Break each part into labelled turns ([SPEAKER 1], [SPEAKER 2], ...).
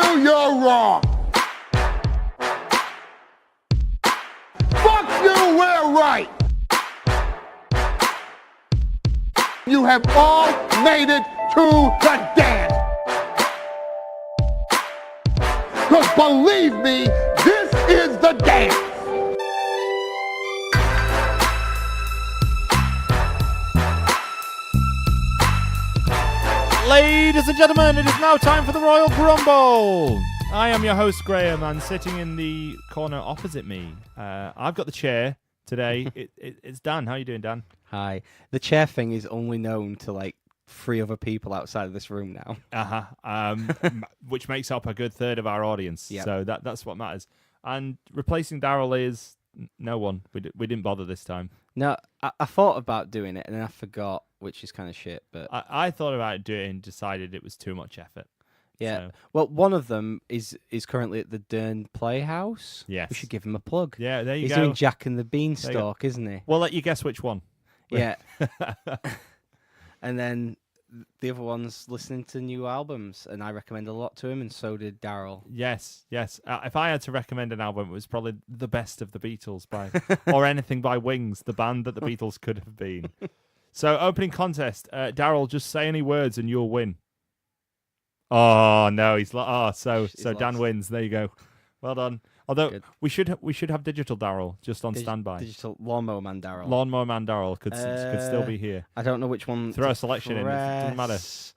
[SPEAKER 1] you, you're wrong. Fuck you, we're right. You have all made it to the dance. Because believe me, this is the dance.
[SPEAKER 2] Ladies and gentlemen, it is now time for the Royal Grumble. I am your host, Graham, and sitting in the corner opposite me, I've got the chair today. It's Dan. How are you doing, Dan?
[SPEAKER 3] Hi. The chair thing is only known to like 3 other people outside of this room now.
[SPEAKER 2] Which makes up a good third of our audience.
[SPEAKER 3] Yep.
[SPEAKER 2] So that's what matters. And replacing Daryl is no one. We didn't bother this time.
[SPEAKER 3] No, I thought about doing it and then I forgot, which is kind of shit. But
[SPEAKER 2] I thought about doing it and decided it was too much effort.
[SPEAKER 3] yeah.
[SPEAKER 2] So.
[SPEAKER 3] Well, one of them is currently at the Dern Playhouse.
[SPEAKER 2] Yes.
[SPEAKER 3] We should give him a plug.
[SPEAKER 2] Yeah, there you
[SPEAKER 3] He's
[SPEAKER 2] go.
[SPEAKER 3] doing Jack and the Beanstalk, isn't he?
[SPEAKER 2] We'll let you guess which one.
[SPEAKER 3] Yeah. And then the other one's listening to new albums, and I recommend a lot to him, and so did Daryl.
[SPEAKER 2] Yes. If I had to recommend an album, it was probably the best of the Beatles or anything by Wings, the band that the Beatles could have been. So, opening contest. Daryl, just say any words and you'll win. Oh no, he's so Dan
[SPEAKER 3] lost.
[SPEAKER 2] wins. There you go. Well done. Although
[SPEAKER 3] Good.
[SPEAKER 2] we should have digital Daryl just on standby.
[SPEAKER 3] Digital Lawnmower Man Daryl.
[SPEAKER 2] Lawnmower Man Daryl could still be here.
[SPEAKER 3] I don't know which one.
[SPEAKER 2] Throw
[SPEAKER 3] to
[SPEAKER 2] a selection in. It doesn't matter.
[SPEAKER 3] press.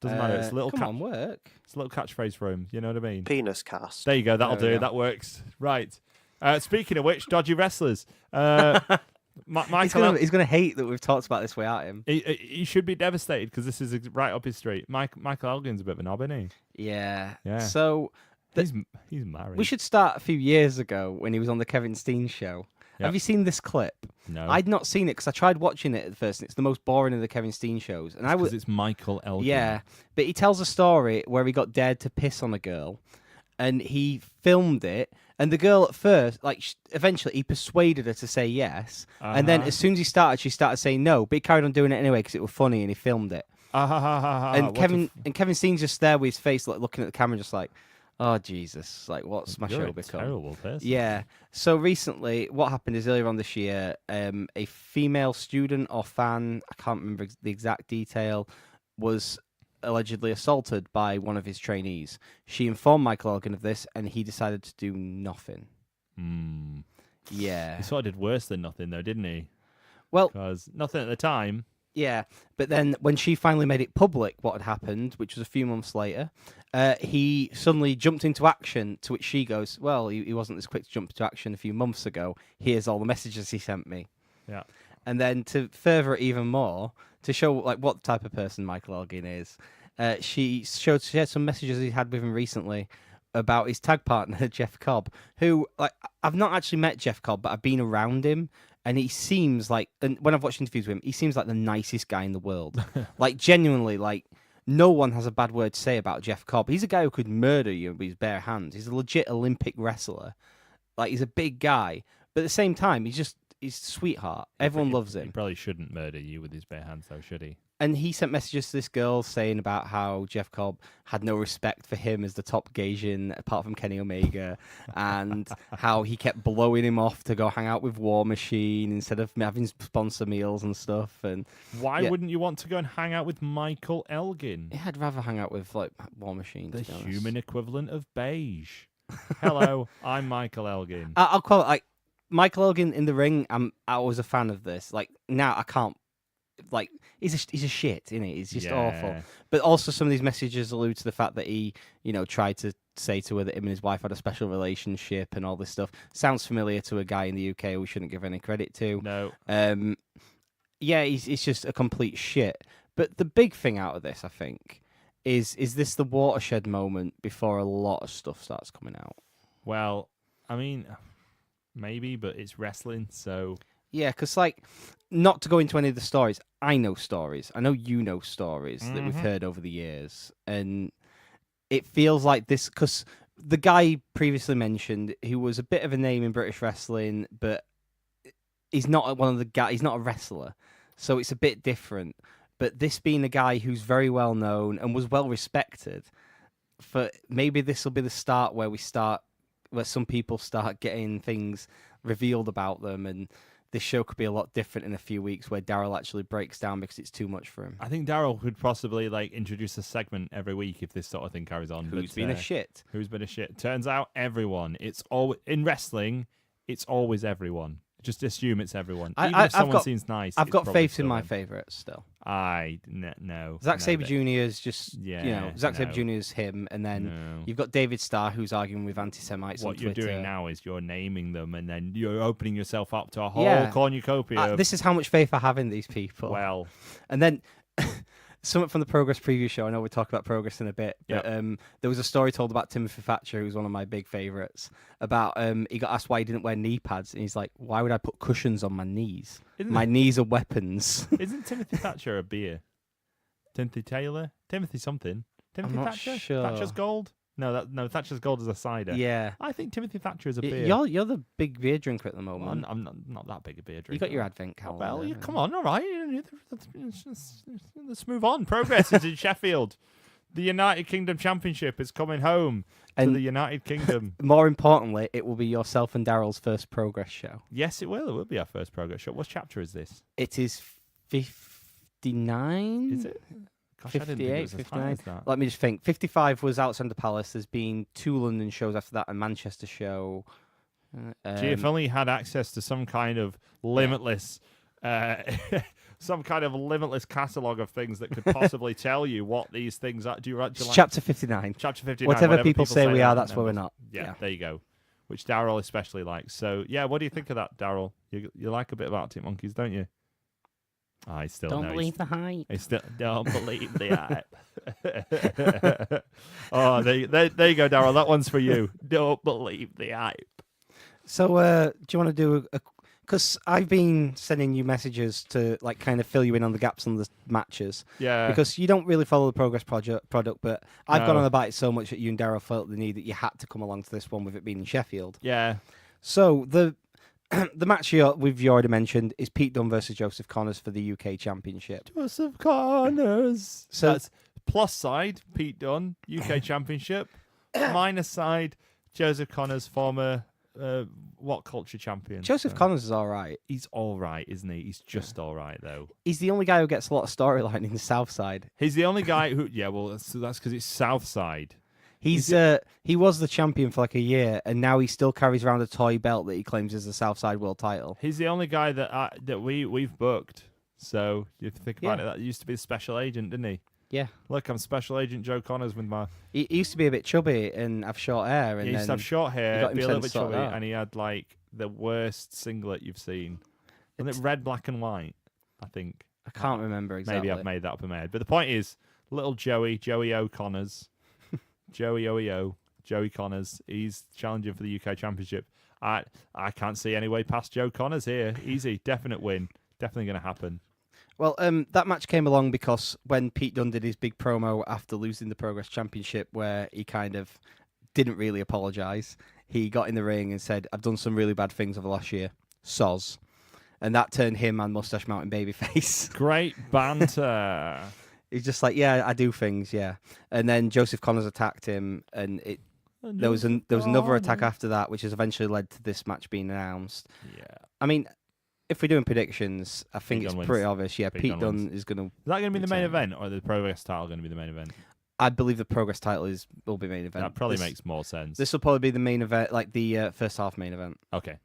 [SPEAKER 2] Doesn't matter. It's a little
[SPEAKER 3] Come on, work.
[SPEAKER 2] It's a little catchphase for him. You know what I mean?
[SPEAKER 4] Penis cast.
[SPEAKER 2] There you go. That'll
[SPEAKER 3] There we
[SPEAKER 2] do.
[SPEAKER 3] go.
[SPEAKER 2] That works. Right. Speaking of which, Dodgy Wrestlers.
[SPEAKER 3] He's gonna hate that we've talked about this without him.
[SPEAKER 2] He should be devastated because this is right up his street. Michael Elgin's a bit of a knob, isn't
[SPEAKER 3] Yeah.
[SPEAKER 2] Yeah.
[SPEAKER 3] So
[SPEAKER 2] he? He's married.
[SPEAKER 3] we should start a few years ago when he was on the Kevin Steen show.
[SPEAKER 2] Yep.
[SPEAKER 3] Have you seen this clip?
[SPEAKER 2] No.
[SPEAKER 3] I'd not seen it because I tried watching it at first, and it's the most boring of the Kevin Steen shows. And I was,
[SPEAKER 2] It's Michael Elgin.
[SPEAKER 3] yeah, but he tells a story where he got dared to piss on a girl, and he filmed it. And the girl at first, eventually, he persuaded her to say yes. And then as soon as he started, she started saying no. But he carried on doing it anyway because it was funny, and he filmed it. And Kevin Steen's just there with his face, like looking at the camera, just like, oh Jesus, like what's my show become?
[SPEAKER 2] Terrible person.
[SPEAKER 3] Yeah. So recently, what happened is earlier on this year, a female student or fan, I can't remember the exact detail, was allegedly assaulted by one of his trainees. She informed Michael Elgin of this, and he decided to do nothing. Yeah.
[SPEAKER 2] He sort of did worse than nothing, though, didn't he?
[SPEAKER 3] Well,
[SPEAKER 2] Because nothing at the time.
[SPEAKER 3] yeah, but then when she finally made it public what had happened, which was a few months later, he suddenly jumped into action, to which she goes, well, he wasn't this quick to jump into action a few months ago. Here's all the messages he sent me.
[SPEAKER 2] Yeah.
[SPEAKER 3] And then to further it even more, to show like what type of person Michael Elgin is, she had some messages he had with him recently about his tag partner, Jeff Cobb, who, like, I've not actually met Jeff Cobb, but I've been around him. And he seems like, and when I've watched interviews with him, he seems like the nicest guy in the world. Like, genuinely, like, no one has a bad word to say about Jeff Cobb. He's a guy who could murder you with his bare hands. He's a legit Olympic wrestler. Like, he's a big guy. But at the same time, he's a sweetheart. Everyone loves
[SPEAKER 2] He
[SPEAKER 3] him.
[SPEAKER 2] probably shouldn't murder you with his bare hands, though, should he?
[SPEAKER 3] And he sent messages to this girl saying about how Jeff Cobb had no respect for him as the top Gaijin, apart from Kenny Omega, and how he kept blowing him off to go hang out with War Machine instead of having sponsor meals and stuff. And
[SPEAKER 2] Why wouldn't you want to go and hang out with Michael Elgin?
[SPEAKER 3] yeah, I'd rather hang out with like War Machine.
[SPEAKER 2] The
[SPEAKER 3] to be honest.
[SPEAKER 2] human equivalent of beige. Hello, I'm Michael Elgin.
[SPEAKER 3] I'll call it like Michael Elgin in the ring. I was a fan of this. Like now, I can't. Like he's a shit, isn't he? He's just awful. But also, some of these messages allude to the fact that he, tried to say to her that him and his wife had a special relationship and all this stuff. Sounds familiar to a guy in the UK we shouldn't give any credit to.
[SPEAKER 2] No.
[SPEAKER 3] Yeah, he's just a complete shit. But the big thing out of this, I think, is this the watershed moment before a lot of stuff starts coming out?
[SPEAKER 2] Well, I mean, maybe, but it's wrestling, so...
[SPEAKER 3] Yeah, because, like, not to go into any of the stories, I know stories. I know you know stories that we've heard over the years. And it feels like this, because the guy previously mentioned, who was a bit of a name in British wrestling, but he's not one of the guys, he's not a wrestler. So it's a bit different. But this being a guy who's very well known and was well respected, for maybe this will be the start where some people start getting things revealed about them, and this show could be a lot different in a few weeks where Daryl actually breaks down because it's too much for him.
[SPEAKER 2] I think Daryl could possibly introduce a segment every week if this sort of thing carries on.
[SPEAKER 3] Who's been a shit?
[SPEAKER 2] Who's been a shit? Turns out everyone. It's all in wrestling. It's always everyone. Just assume it's everyone. Even if someone seems nice.
[SPEAKER 3] I've got faith in my favourites still.
[SPEAKER 2] No.
[SPEAKER 3] Zack Sabre Jr. is just, Zack Sabre
[SPEAKER 2] no.
[SPEAKER 3] Jr. is him, and then you've got David Starr who's arguing with anti-Semites on Twitter.
[SPEAKER 2] What you're doing now is you're naming them, and then you're opening yourself up to a whole cornucopia.
[SPEAKER 3] This is how much faith I have in these people.
[SPEAKER 2] Well,
[SPEAKER 3] and then something from the Progress preview show. I know we'll talk about Progress in a bit, but there was a story told about Timothy Thatcher, who's one of my big favourites. About he got asked why he didn't wear knee pads, and he's like, "Why would I put cushions on my knees? My knees are weapons."
[SPEAKER 2] Isn't Timothy Thatcher a beer? Timothy Taylor? Timothy something? Timothy
[SPEAKER 3] I'm not
[SPEAKER 2] Thatcher?
[SPEAKER 3] sure.
[SPEAKER 2] Thatcher's Gold? No, Thatcher's Gold is a cider.
[SPEAKER 3] Yeah.
[SPEAKER 2] I think Timothy Thatcher is a beer.
[SPEAKER 3] You're the big beer drinker at the moment.
[SPEAKER 2] Well, I'm not that big a beer drinker.
[SPEAKER 3] You got your advent calendar.
[SPEAKER 2] Well, come on, all right. Let's move on. Progress is in Sheffield. The United Kingdom Championship is coming home to the United Kingdom.
[SPEAKER 3] More importantly, it will be yourself and Daryl's first Progress show.
[SPEAKER 2] Yes, it will. It will be our first Progress show. What chapter is this?
[SPEAKER 3] It is 59.
[SPEAKER 2] Is it? Gosh,
[SPEAKER 3] 58, 59. Let me just think. 55 was outside the Palace. There's been 2 London shows after that, a Manchester show.
[SPEAKER 2] Gee, if only you had access to some kind of limitless, catalogue of things that could possibly tell you what these things are. Do you like
[SPEAKER 3] Chapter 59?
[SPEAKER 2] Chapter 59.
[SPEAKER 3] Whatever people say we are, that's where we're not.
[SPEAKER 2] Yeah, there you go. Which Daryl especially likes. So, yeah, what do you think of that, Daryl? You like a bit of Arctic Monkeys, don't you? I still
[SPEAKER 3] don't believe the hype.
[SPEAKER 2] I still don't believe the hype. Oh, there you go, Daryl. That one's for you. Don't believe the hype.
[SPEAKER 3] So, do you want to do a? Because I've been sending you messages to kind of fill you in on the gaps on the matches.
[SPEAKER 2] Yeah.
[SPEAKER 3] Because you don't really follow the Progress product, but I've gone on about it so much that you and Daryl felt the need that you had to come along to this one with it being in Sheffield.
[SPEAKER 2] Yeah.
[SPEAKER 3] So the match we've already mentioned is Pete Dunne versus Joseph Connors for the UK Championship.
[SPEAKER 2] Joseph Connors.
[SPEAKER 3] So
[SPEAKER 2] that's plus side, Pete Dunne, UK Championship. Minus side, Joseph Connors, former what culture champion?
[SPEAKER 3] Joseph Connors is all right.
[SPEAKER 2] He's all right, isn't he? He's just all right, though.
[SPEAKER 3] He's the only guy who gets a lot of storyline in the South Side.
[SPEAKER 2] He's the only guy who... Yeah, well, that's because it's South Side.
[SPEAKER 3] He was the champion for a year, and now he still carries around a toy belt that he claims is the Southside World Title.
[SPEAKER 2] He's the only guy that we've booked. So you think about it, that used to be a special agent, didn't he?
[SPEAKER 3] Yeah.
[SPEAKER 2] Look, I'm Special Agent Joe Connors with my...
[SPEAKER 3] He used to be a bit chubby and have short hair. And
[SPEAKER 2] he used to have short hair, be a little bit chubby,
[SPEAKER 3] out.
[SPEAKER 2] and he had the worst singlet you've seen. Wasn't it red, black, and white? I think.
[SPEAKER 3] I can't remember exactly.
[SPEAKER 2] Maybe I've made that up in my head. But the point is, little Joey O'Connors, Joey OEO, Joey Connors, he's challenging for the UK Championship. I can't see any way past Joe Connors here. Easy, definite win. Definitely going to happen.
[SPEAKER 3] Well, that match came along because when Pete Dunne did his big promo after losing the Progress Championship, where he kind of didn't really apologise, he got in the ring and said, "I've done some really bad things over the last year. Soz." And that turned him and Mustache Mountain babyface.
[SPEAKER 2] Great banter.
[SPEAKER 3] He's just like, yeah, I do things, yeah. And then Joseph Connors attacked him, and there was another attack after that, which has eventually led to this match being announced.
[SPEAKER 2] Yeah.
[SPEAKER 3] I mean, if we're doing predictions, I think it's pretty obvious. Yeah, Pete Dunne is going to...
[SPEAKER 2] Is that going to be the main event, or the Progress title going to be the main event?
[SPEAKER 3] I believe the Progress title will be main event.
[SPEAKER 2] That probably makes more sense.
[SPEAKER 3] This will probably be the main event, the first half main event.
[SPEAKER 2] Okay.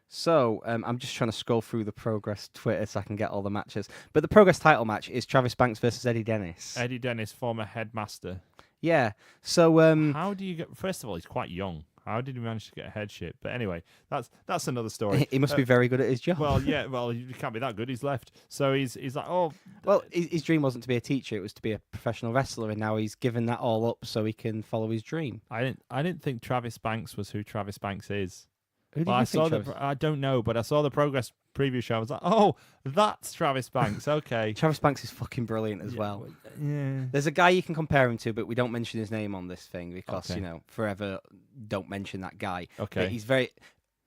[SPEAKER 3] So, I'm just trying to scroll through the Progress Twitter so I can get all the matches. But the Progress title match is Travis Banks versus Eddie Dennis.
[SPEAKER 2] Eddie Dennis, former headmaster.
[SPEAKER 3] Yeah. So,
[SPEAKER 2] how do you get... First of all, he's quite young. How did he manage to get a headship? But anyway, that's another story.
[SPEAKER 3] He must be very good at his job.
[SPEAKER 2] Well, yeah. Well, he can't be that good. He's left. So he's like, oh.
[SPEAKER 3] Well, his dream wasn't to be a teacher. It was to be a professional wrestler, and now he's given that all up so he can follow his dream.
[SPEAKER 2] I didn't think Travis Banks was who Travis Banks is.
[SPEAKER 3] Who did you think
[SPEAKER 2] I don't know, but I saw the Progress preview show. I was like, oh, that's Travis Banks. Okay.
[SPEAKER 3] Travis Banks is fucking brilliant as well.
[SPEAKER 2] Yeah.
[SPEAKER 3] There's a guy you can compare him to, but we don't mention his name on this thing because, forever don't mention that guy.
[SPEAKER 2] Okay.
[SPEAKER 3] But he's very...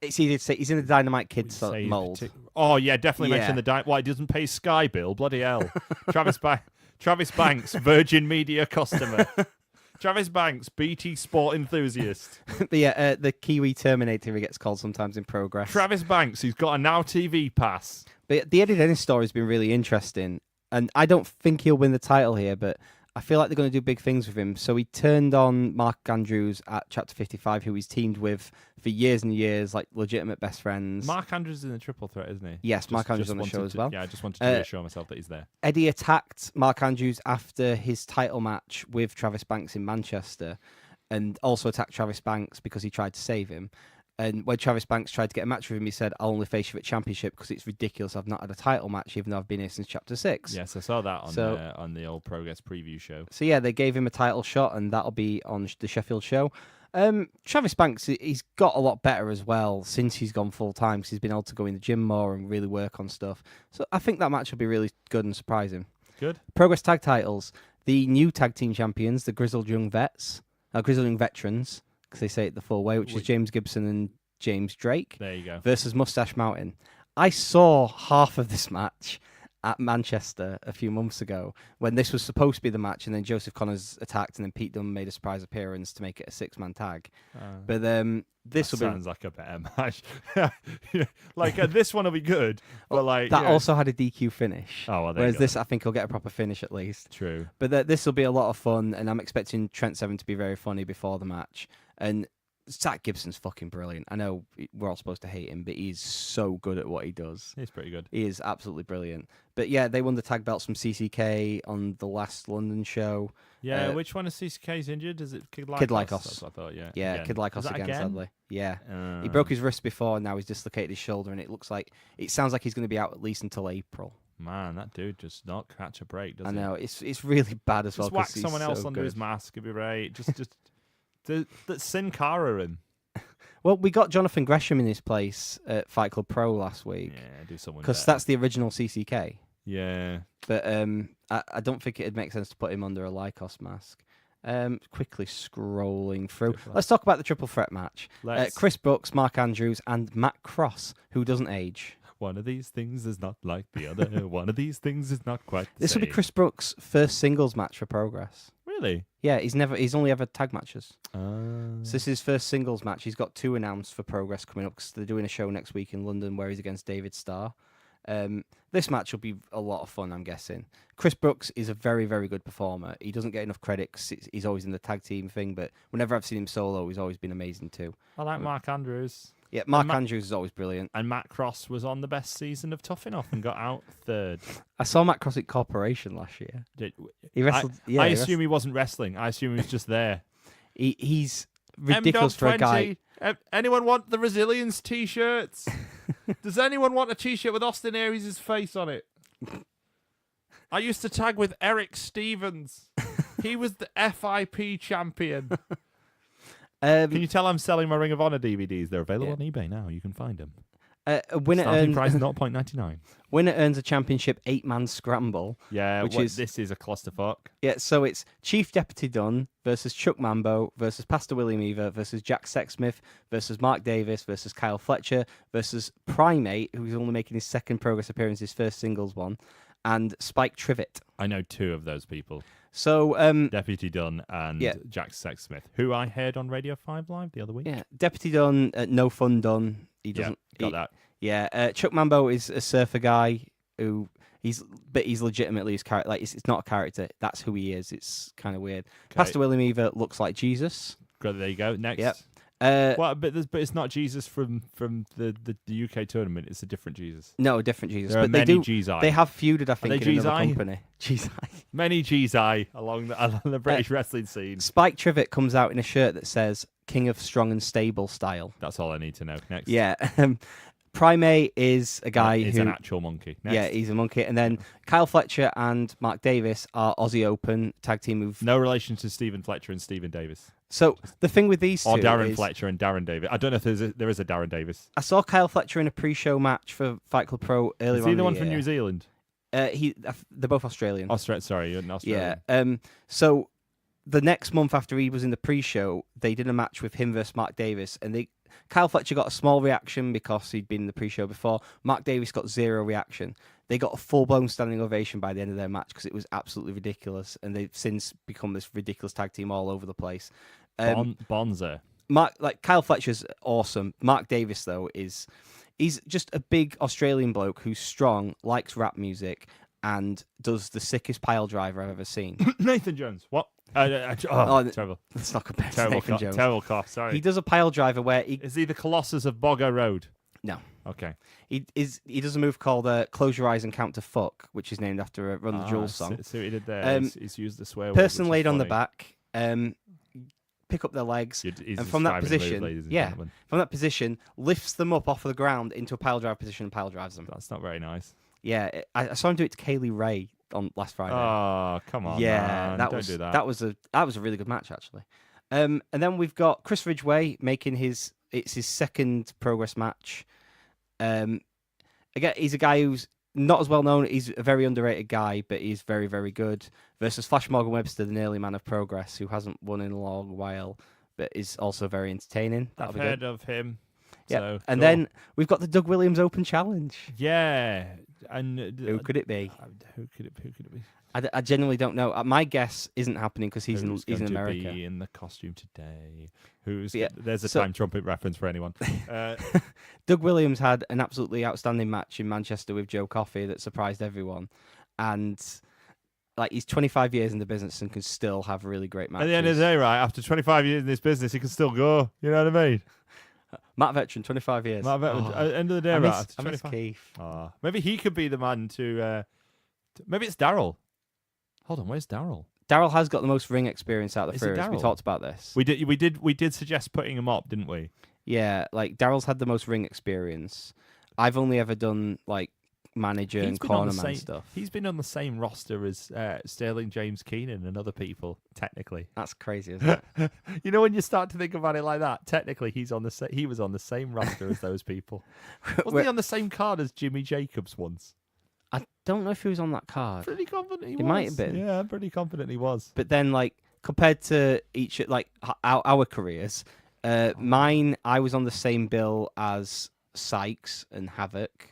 [SPEAKER 3] It's easy to say. He's in the Dynamite Kids mold.
[SPEAKER 2] Oh, yeah, definitely mention the Dynamite. Why, he doesn't pay Sky bill? Bloody hell. Travis Banks, Virgin Media customer. Travis Banks, BT Sport enthusiast.
[SPEAKER 3] The Kiwi Terminator, he gets called sometimes in Progress.
[SPEAKER 2] Travis Banks, who's got a Now TV pass.
[SPEAKER 3] But the Eddie Dennis story has been really interesting, and I don't think he'll win the title here, but I feel like they're going to do big things with him. So he turned on Mark Andrews at Chapter 55, who he's teamed with for years and years, like legitimate best friends.
[SPEAKER 2] Mark Andrews is in the triple threat, isn't he?
[SPEAKER 3] Yes, Mark Andrews on the show as well.
[SPEAKER 2] Yeah, I just wanted to reassure myself that he's there.
[SPEAKER 3] Eddie attacked Mark Andrews after his title match with Travis Banks in Manchester, and also attacked Travis Banks because he tried to save him. And when Travis Banks tried to get a match with him, he said, "I'll only face you at Championship because it's ridiculous. I've not had a title match, even though I've been here since Chapter 6.
[SPEAKER 2] Yes, I saw that on the old Progress preview show.
[SPEAKER 3] So yeah, they gave him a title shot, and that'll be on the Sheffield show. Travis Banks, he's got a lot better as well since he's gone full time, because he's been able to go in the gym more and really work on stuff. So I think that match will be really good and surprising.
[SPEAKER 2] Good.
[SPEAKER 3] Progress tag titles: the new tag team champions, the Grizzled Young Veterans, because they say it the full way, which is James Gibson and James Drake.
[SPEAKER 2] There you go.
[SPEAKER 3] Versus Mustache Mountain. I saw half of this match at Manchester a few months ago when this was supposed to be the match, and then Joseph Connors attacked, and then Pete Dunne made a surprise appearance to make it a 6-man tag. But this will be
[SPEAKER 2] sounds like a better match. This one will be good, but
[SPEAKER 3] that also had a DQ finish.
[SPEAKER 2] Oh, well,
[SPEAKER 3] whereas this, I think, will get a proper finish at least.
[SPEAKER 2] True.
[SPEAKER 3] But this will be a lot of fun, and I'm expecting Trent Seven to be very funny before the match. And Zach Gibson's fucking brilliant. I know we're all supposed to hate him, but he's so good at what he does.
[SPEAKER 2] He's pretty good.
[SPEAKER 3] He is absolutely brilliant. But yeah, they won the tag belts from CCK on the last London show.
[SPEAKER 2] Yeah, which one of CCK's injured? Is it Kid Lycos?
[SPEAKER 3] Kid Lycos.
[SPEAKER 2] That's what I thought, yeah.
[SPEAKER 3] Yeah,
[SPEAKER 2] again.
[SPEAKER 3] Kid Lycos again, sadly. Yeah. He broke his wrist before, and now he's dislocated his shoulder, and it sounds like he's going to be out at least until April.
[SPEAKER 2] Man, that dude does not catch a break, does he?
[SPEAKER 3] I know. It's really bad as well.
[SPEAKER 2] Just whack
[SPEAKER 3] he's
[SPEAKER 2] someone else
[SPEAKER 3] so
[SPEAKER 2] under
[SPEAKER 3] good.
[SPEAKER 2] his mask, it'd be right. Just Sin Cara him.
[SPEAKER 3] Well, we got Jonathan Gresham in his place at Fight Club Pro last week.
[SPEAKER 2] Yeah, do someone
[SPEAKER 3] because
[SPEAKER 2] better.
[SPEAKER 3] that's the original CCK.
[SPEAKER 2] Yeah.
[SPEAKER 3] But I don't think it'd make sense to put him under a Lycos mask. Quickly scrolling through. Let's talk about the triple threat match. Chris Brooks, Mark Andrews, and Matt Cross, who doesn't age.
[SPEAKER 2] One of these things is not like the other. One of these things is not quite the
[SPEAKER 3] This
[SPEAKER 2] same.
[SPEAKER 3] will be Chris Brooks' first singles match for Progress.
[SPEAKER 2] Really?
[SPEAKER 3] Yeah, he's only ever tag matches.
[SPEAKER 2] So
[SPEAKER 3] So this is his first singles match. He's got 2 announced for Progress coming up, because they're doing a show next week in London where he's against David Starr. This match will be a lot of fun, I'm guessing. Chris Brooks is a very, very good performer. He doesn't get enough credit 'cause he's always in the tag team thing, but whenever I've seen him solo, he's always been amazing too.
[SPEAKER 2] I like Mark Andrews.
[SPEAKER 3] Yeah, Mark Andrews is always brilliant.
[SPEAKER 2] And Matt Cross was on the best season of Tough Enough and got out 3rd.
[SPEAKER 3] I saw Matt Cross at Corporation last year. He wrestled.
[SPEAKER 2] I assume he wasn't wrestling. I assume he was just there.
[SPEAKER 3] He's ridiculous for a guy.
[SPEAKER 2] Anyone want the Resilience t-shirts? Does anyone want a t-shirt with Austin Aries' face on it? I used to tag with Eric Stevens. He was the FIP champion. Can you tell I'm selling my Ring of Honor DVDs? They're available on eBay now. You can find them. Starting price $0.99.
[SPEAKER 3] Winner earns a championship 8-man scramble.
[SPEAKER 2] Yeah, this is a clusterfuck.
[SPEAKER 3] Yeah, so it's Chief Deputy Dunn versus Chuck Mambo versus Pastor William Eva versus Jack Sexsmith versus Mark Davis versus Kyle Fletcher versus Primate, who's only making his second Progress appearance, his first singles one, and Spike Trivet.
[SPEAKER 2] I know 2 of those people.
[SPEAKER 3] So
[SPEAKER 2] Deputy Dunn and Jack Sexsmith, who I heard on Radio 5 Live the other week.
[SPEAKER 3] Yeah, Deputy Dunn, No Fun Dunn. He doesn't
[SPEAKER 2] got that.
[SPEAKER 3] Yeah, Chuck Mambo is a surfer guy who he's legitimately his character. Like it's not a character. That's who he is. It's kind of weird. Okay. Pastor William Eva looks like Jesus.
[SPEAKER 2] There you go. Next.
[SPEAKER 3] Yep.
[SPEAKER 2] But it's not Jesus from the UK tournament. It's a different Jesus.
[SPEAKER 3] No, a different Jesus.
[SPEAKER 2] There are many Jesus.
[SPEAKER 3] They have feuded, I think, in another company. Jesus.
[SPEAKER 2] Many Jesus along the British wrestling scene.
[SPEAKER 3] Spike Trivet comes out in a shirt that says "King of Strong and Stable Style."
[SPEAKER 2] That's all I need to know. Next.
[SPEAKER 3] Yeah. Primate is a guy
[SPEAKER 2] who's an actual monkey. Next.
[SPEAKER 3] Yeah, he's a monkey. And then Kyle Fletcher and Mark Davis are Aussie Open tag team who've...
[SPEAKER 2] No relation to Stephen Fletcher and Stephen Davis.
[SPEAKER 3] So the thing with these two
[SPEAKER 2] or Darren Fletcher and Darren Davis. I don't know if there is a Darren Davis.
[SPEAKER 3] I saw Kyle Fletcher in a pre-show match for Fight Club Pro earlier on.
[SPEAKER 2] Is he the one from New Zealand?
[SPEAKER 3] They're both Australian.
[SPEAKER 2] Sorry, you're in Australia.
[SPEAKER 3] Yeah. So the next month after he was in the pre-show, they did a match with him versus Mark Davis, and Kyle Fletcher got a small reaction because he'd been in the pre-show before. Mark Davis got 0 reaction. They got a full-blown standing ovation by the end of their match because it was absolutely ridiculous, and they've since become this ridiculous tag team all over the place.
[SPEAKER 2] Bonza.
[SPEAKER 3] Kyle Fletcher's awesome. Mark Davis though he's just a big Australian bloke who's strong, likes rap music, and does the sickest pile driver I've ever seen.
[SPEAKER 2] Nathan Jones. What? Terrible.
[SPEAKER 3] Let's not compare to
[SPEAKER 2] Terrible
[SPEAKER 3] Nathan Jones.
[SPEAKER 2] Terrible cough. Sorry.
[SPEAKER 3] He does a pile driver where
[SPEAKER 2] Is he the Colossus of Boggo Road?
[SPEAKER 3] No.
[SPEAKER 2] Okay.
[SPEAKER 3] He does a move called Close Your Eyes and Count to Fuck, which is named after a Run the Jewels song.
[SPEAKER 2] See what he did there? He's used the swear word.
[SPEAKER 3] Person laid on the
[SPEAKER 2] funny.
[SPEAKER 3] back, pick up their legs,
[SPEAKER 2] He's
[SPEAKER 3] and from that
[SPEAKER 2] describing the move,
[SPEAKER 3] position,
[SPEAKER 2] ladies and
[SPEAKER 3] yeah,
[SPEAKER 2] gentlemen.
[SPEAKER 3] from that position, lifts them up off of the ground into a pile drive position and pile drives them.
[SPEAKER 2] That's not very nice.
[SPEAKER 3] Yeah, I saw him do it to Kaylee Ray on last Friday.
[SPEAKER 2] Oh, come on,
[SPEAKER 3] yeah,
[SPEAKER 2] man.
[SPEAKER 3] that
[SPEAKER 2] Don't
[SPEAKER 3] was
[SPEAKER 2] do that.
[SPEAKER 3] that was a really good match actually. And then we've got Chris Ridgway making his second Progress match. Again, he's a guy who's not as well known. He's a very underrated guy, but he's very, very good. Versus Flash Morgan Webster, the early man of Progress, who hasn't won in a long while, but is also very entertaining.
[SPEAKER 2] I've heard of him.
[SPEAKER 3] Yeah,
[SPEAKER 2] So,
[SPEAKER 3] and
[SPEAKER 2] cool.
[SPEAKER 3] then we've got the Doug Williams Open Challenge.
[SPEAKER 2] Yeah, and
[SPEAKER 3] Who could it be?
[SPEAKER 2] Who could it be?
[SPEAKER 3] I genuinely don't know. My guess isn't happening because he's
[SPEAKER 2] Who's
[SPEAKER 3] in
[SPEAKER 2] going
[SPEAKER 3] America.
[SPEAKER 2] to be in the costume today? There's a
[SPEAKER 3] so-
[SPEAKER 2] time trumpet reference for anyone.
[SPEAKER 3] Doug Williams had an absolutely outstanding match in Manchester with Joe Coffey that surprised everyone, and he's 25 years in the business and can still have really great matches.
[SPEAKER 2] At the end of the day, right, after 25 years in this business, he can still go. You know what I mean?
[SPEAKER 3] Matt Veteran, 25 years.
[SPEAKER 2] At the end of the day,
[SPEAKER 3] I
[SPEAKER 2] right,
[SPEAKER 3] miss,
[SPEAKER 2] after
[SPEAKER 3] I miss
[SPEAKER 2] 25.
[SPEAKER 3] Keith.
[SPEAKER 2] Maybe he could be the man to. Maybe it's Daryl. Hold on, where's Daryl?
[SPEAKER 3] Daryl has got the most ring experience out of the
[SPEAKER 2] Is it
[SPEAKER 3] three of us. We
[SPEAKER 2] Daryl?
[SPEAKER 3] talked about this.
[SPEAKER 2] We did suggest putting him up, didn't we?
[SPEAKER 3] Yeah, Daryl's had the most ring experience. I've only ever done manager and cornerman stuff.
[SPEAKER 2] He's been on the same roster as Sterling James Keenan and other people. Technically,
[SPEAKER 3] That's crazy, isn't it?
[SPEAKER 2] you know when you start to think about it like that. Technically, he was on the same roster as those people. Wasn't he on the same card as Jimmy Jacobs once?
[SPEAKER 3] I don't know if he was on that card.
[SPEAKER 2] Pretty confident he was.
[SPEAKER 3] He might have been.
[SPEAKER 2] Yeah, I'm pretty confident he was.
[SPEAKER 3] But then, compared to each, our careers, mine, I was on the same bill as Sykes and Havoc,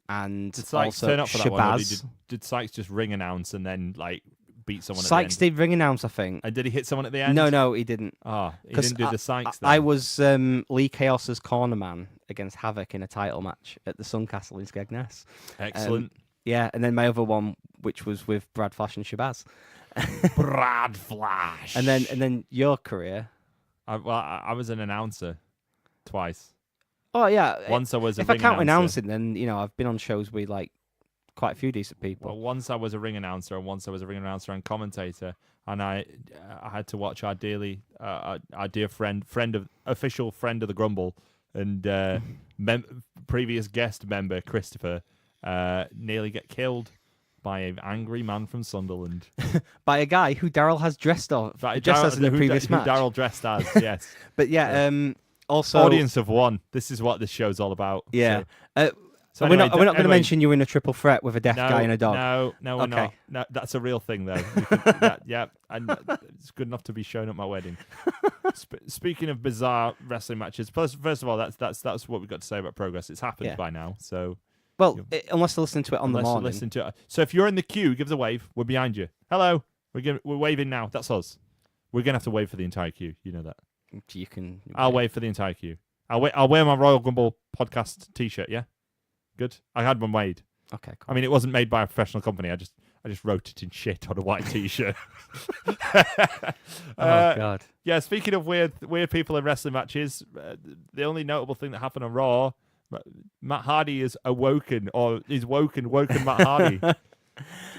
[SPEAKER 3] and
[SPEAKER 2] Did Sykes
[SPEAKER 3] also
[SPEAKER 2] turn up for that one? Or
[SPEAKER 3] Shabazz.
[SPEAKER 2] did Sykes just ring announce and then beat someone
[SPEAKER 3] Sykes
[SPEAKER 2] at the end?
[SPEAKER 3] did ring announce, I think.
[SPEAKER 2] And did he hit someone at the end?
[SPEAKER 3] No, he didn't.
[SPEAKER 2] He didn't do the Sykes then.
[SPEAKER 3] I was Lee Chaos's cornerman against Havoc in a title match at the Sun Castle in Skegness.
[SPEAKER 2] Excellent.
[SPEAKER 3] Yeah, and then my other one, which was with Brad Flash and Shabazz.
[SPEAKER 2] Brad Flash.
[SPEAKER 3] And then your career.
[SPEAKER 2] I was an announcer twice.
[SPEAKER 3] Oh yeah.
[SPEAKER 2] Once I was a
[SPEAKER 3] if I
[SPEAKER 2] ring
[SPEAKER 3] count
[SPEAKER 2] announcer.
[SPEAKER 3] announcing, then I've been on shows with quite a few decent people.
[SPEAKER 2] Well, once I was a ring announcer, and once I was a ring announcer and commentator, and I had to watch our dear official friend of the Grumble, and previous guest member Christopher, nearly get killed by an angry man from Sunderland.
[SPEAKER 3] By a guy who Daryl has dressed as in the previous match.
[SPEAKER 2] Who Daryl dressed as, yes.
[SPEAKER 3] But yeah, also
[SPEAKER 2] Audience of one. This is what this show's all about.
[SPEAKER 3] Yeah.
[SPEAKER 2] So
[SPEAKER 3] we're not going to
[SPEAKER 2] anyway,
[SPEAKER 3] mention you in a triple threat with a deaf guy and a dog.
[SPEAKER 2] No, we're
[SPEAKER 3] Okay.
[SPEAKER 2] not. No, that's a real thing, though. Yeah, and it's good enough to be shown at my wedding. Speaking of bizarre wrestling matches, first of all, that's what we've got to say about Progress. It's happened by now, so.
[SPEAKER 3] Well, unless they're listening to it on the morning.
[SPEAKER 2] Listen to it. So if you're in the queue, give us a wave. We're behind you. Hello. We're waving now. That's us. We're gonna have to wave for the entire queue. You know that.
[SPEAKER 3] You can.
[SPEAKER 2] I'll wave for the entire queue. I'll wear my Royal Grumble podcast T-shirt. Yeah. Good. I had one made.
[SPEAKER 3] Okay. Cool.
[SPEAKER 2] I mean, it wasn't made by a professional company. I just wrote it in shit on a white T-shirt.
[SPEAKER 3] God.
[SPEAKER 2] Yeah. Speaking of weird people in wrestling matches, the only notable thing that happened on Raw, Matt Hardy is awoken, or is woken Matt Hardy.